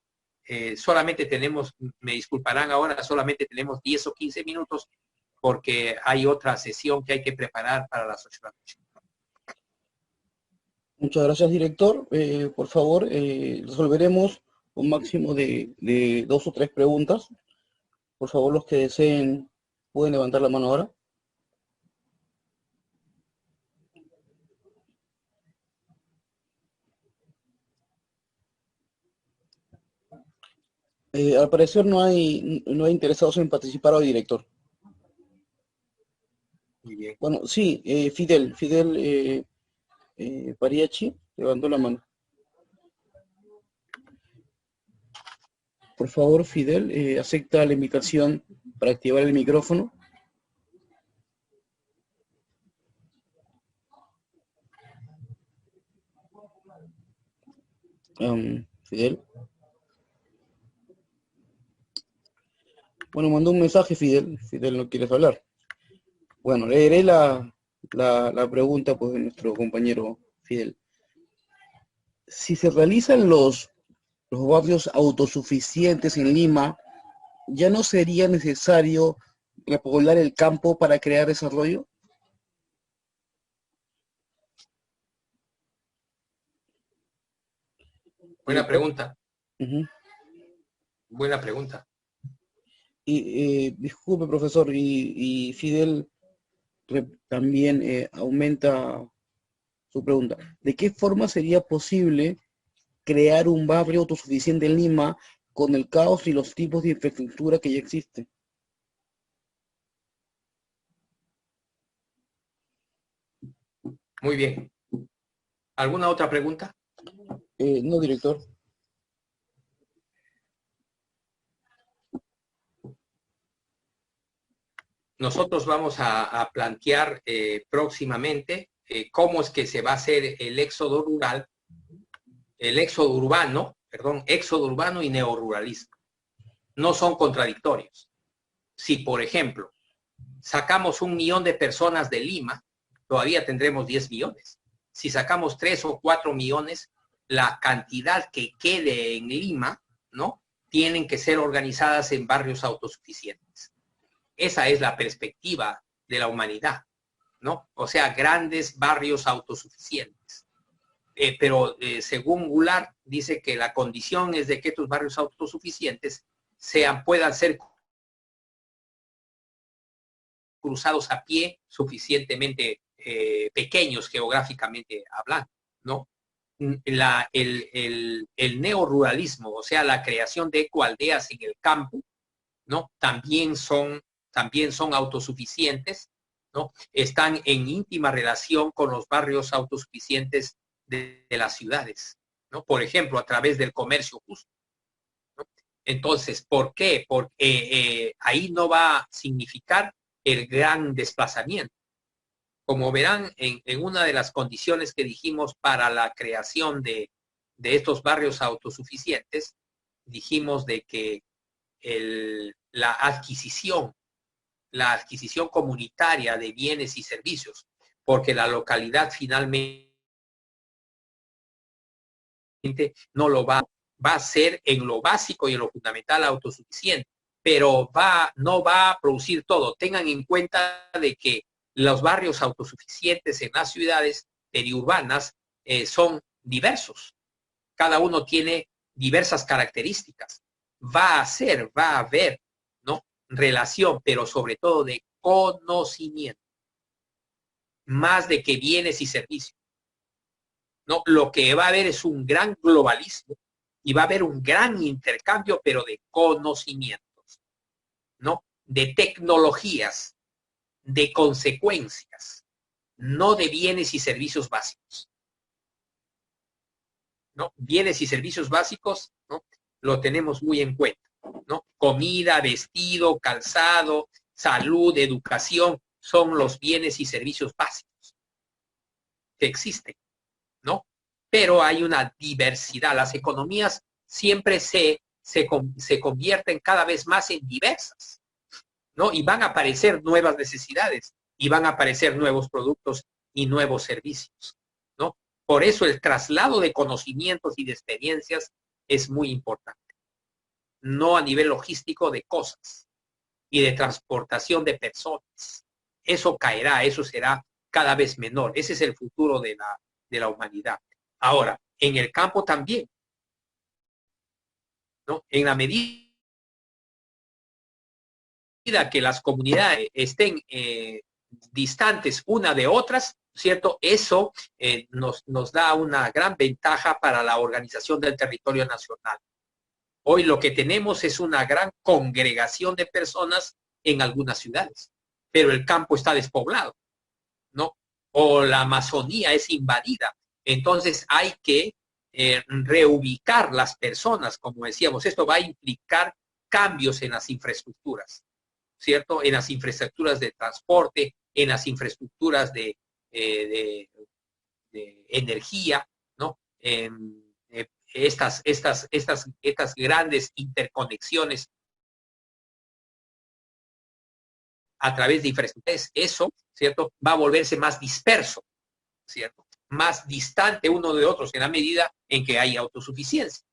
solamente tenemos, me disculparán ahora, solamente tenemos 10 o 15 minutos porque hay otra sesión que hay que preparar para las 8 de la noche. Muchas gracias, director. Por favor, resolveremos un máximo de 2 o 3 preguntas. Por favor, los que deseen pueden levantar la mano ahora. Al parecer no hay interesados en participar hoy, director. Muy bien. Bueno, sí, Fidel Pariachi levantó la mano. Por favor, Fidel, acepta la invitación para activar el micrófono. Fidel. Bueno, mandó un mensaje, Fidel. Fidel, ¿no quieres hablar? Bueno, leeré la pregunta pues, de nuestro compañero Fidel. Si se realizan los barrios autosuficientes en Lima, ¿ya no sería necesario repoblar el campo para crear desarrollo? Buena pregunta. Uh-huh. Buena pregunta. Y disculpe, profesor, y Fidel también aumenta su pregunta. ¿De qué forma sería posible crear un barrio autosuficiente en Lima con el caos y los tipos de infraestructura que ya existen? Muy bien. ¿Alguna otra pregunta? No, director. Nosotros vamos a plantear próximamente cómo es que se va a hacer el éxodo rural, éxodo urbano y neoruralismo. No son contradictorios. Si, por ejemplo, sacamos 1 millón de personas de Lima, todavía tendremos 10 millones. Si sacamos 3 o 4 millones, la cantidad que quede en Lima, ¿no? Tienen que ser organizadas en barrios autosuficientes. Esa es la perspectiva de la humanidad, ¿no? O sea, grandes barrios autosuficientes. Pero según Goulart, dice que la condición es de que estos barrios autosuficientes puedan ser cruzados a pie suficientemente pequeños geográficamente hablando, ¿no? El neoruralismo, o sea, la creación de ecoaldeas en el campo, ¿no? También son autosuficientes, ¿no? Están en íntima relación con los barrios autosuficientes de las ciudades, ¿no? Por ejemplo, a través del comercio justo, ¿no? Entonces, ¿por qué? Porque ahí no va a significar el gran desplazamiento. Como verán, en una de las condiciones que dijimos para la creación de estos barrios autosuficientes, dijimos de que la adquisición comunitaria de bienes y servicios, porque la localidad finalmente no lo va a ser en lo básico y en lo fundamental autosuficiente, pero no va a producir todo. Tengan en cuenta de que los barrios autosuficientes en las ciudades periurbanas son diversos. Cada uno tiene diversas características. Va a haber, ¿no? Relación, pero sobre todo de conocimiento, más de que bienes y servicios. ¿No? Lo que va a haber es un gran globalismo y va a haber un gran intercambio, pero de conocimientos, ¿no? De tecnologías, de consecuencias, no de bienes y servicios básicos, ¿no? Bienes y servicios básicos, ¿no? Lo tenemos muy en cuenta, ¿no? Comida, vestido, calzado, salud, educación, son los bienes y servicios básicos que existen, ¿no? Pero hay una diversidad. Las economías siempre se se convierten cada vez más en diversas, ¿no? Y van a aparecer nuevas necesidades y van a aparecer nuevos productos y nuevos servicios, ¿no? Por eso el traslado de conocimientos y de experiencias es muy importante. No a nivel logístico de cosas y de transportación de personas. Eso caerá, eso será cada vez menor. Ese es el futuro de la humanidad. Ahora, en el campo también, ¿no? En la medida que las comunidades estén distantes una de otras, ¿cierto? Eso nos da una gran ventaja para la organización del territorio nacional. Hoy lo que tenemos es una gran congregación de personas en algunas ciudades, pero el campo está despoblado, ¿no? O la Amazonía es invadida. Entonces hay que reubicar las personas, como decíamos. Esto va a implicar cambios en las infraestructuras, ¿cierto? En las infraestructuras de transporte, en las infraestructuras de energía, ¿no? Estas grandes interconexiones a través de infraestructuras, eso, ¿cierto? Va a volverse más disperso, ¿cierto? Más distante uno de otros en la medida en que hay autosuficiencia.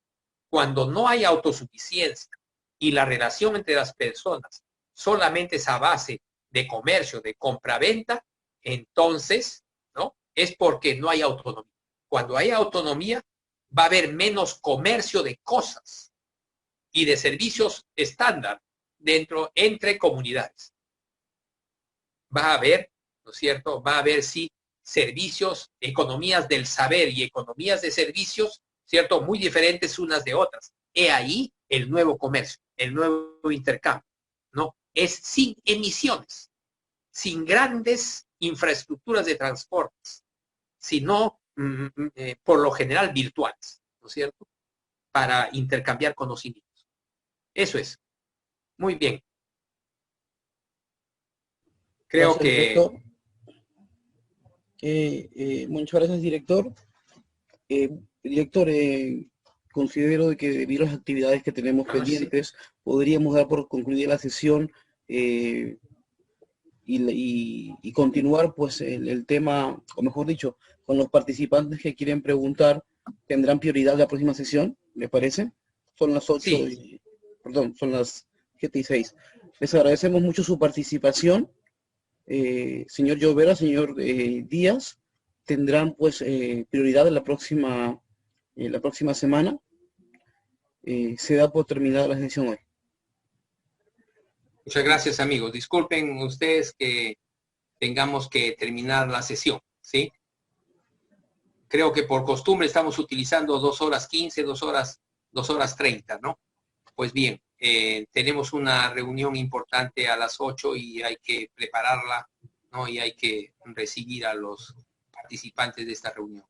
Cuando no hay autosuficiencia y la relación entre las personas solamente es a base de comercio, de compra-venta, entonces, ¿no? Es porque no hay autonomía. Cuando hay autonomía, va a haber menos comercio de cosas y de servicios estándar entre comunidades. Va a haber, ¿no es cierto? Va a haber, sí, servicios, economías del saber y economías de servicios, ¿cierto? Muy diferentes unas de otras. He ahí el nuevo comercio, el nuevo intercambio, ¿no? Es sin emisiones, sin grandes infraestructuras de transportes, sino por lo general virtuales, ¿no es cierto? Para intercambiar conocimientos. Eso es. Muy bien. Creo Gracias, que... director. Muchas gracias, director. Director, considero de que debido a las actividades que tenemos pendientes, sí, podríamos dar por concluida la sesión y continuar pues el tema, o mejor dicho, con los participantes que quieren preguntar, tendrán prioridad la próxima sesión, ¿me parece? Son las 8, sí. Son las 7:06. Les agradecemos mucho su participación. Señor Llovera, señor Díaz, tendrán pues prioridad en la próxima semana. Se da por terminada la sesión hoy. Muchas gracias, amigos. Disculpen ustedes que tengamos que terminar la sesión, ¿sí? Creo que por costumbre estamos utilizando 2 horas 15, 2 horas 30, ¿no? Pues bien, tenemos una reunión importante a las 8 y hay que prepararla, ¿no? Y hay que recibir a los participantes de esta reunión.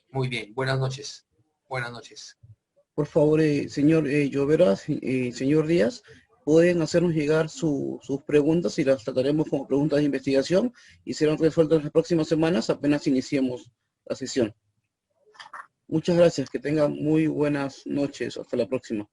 Muy bien, buenas noches. Buenas noches. Por favor, señor Llovera, señor Díaz, pueden hacernos llegar sus preguntas y las trataremos como preguntas de investigación y serán resueltas las próximas semanas apenas iniciemos la sesión. Muchas gracias, que tengan muy buenas noches. Hasta la próxima.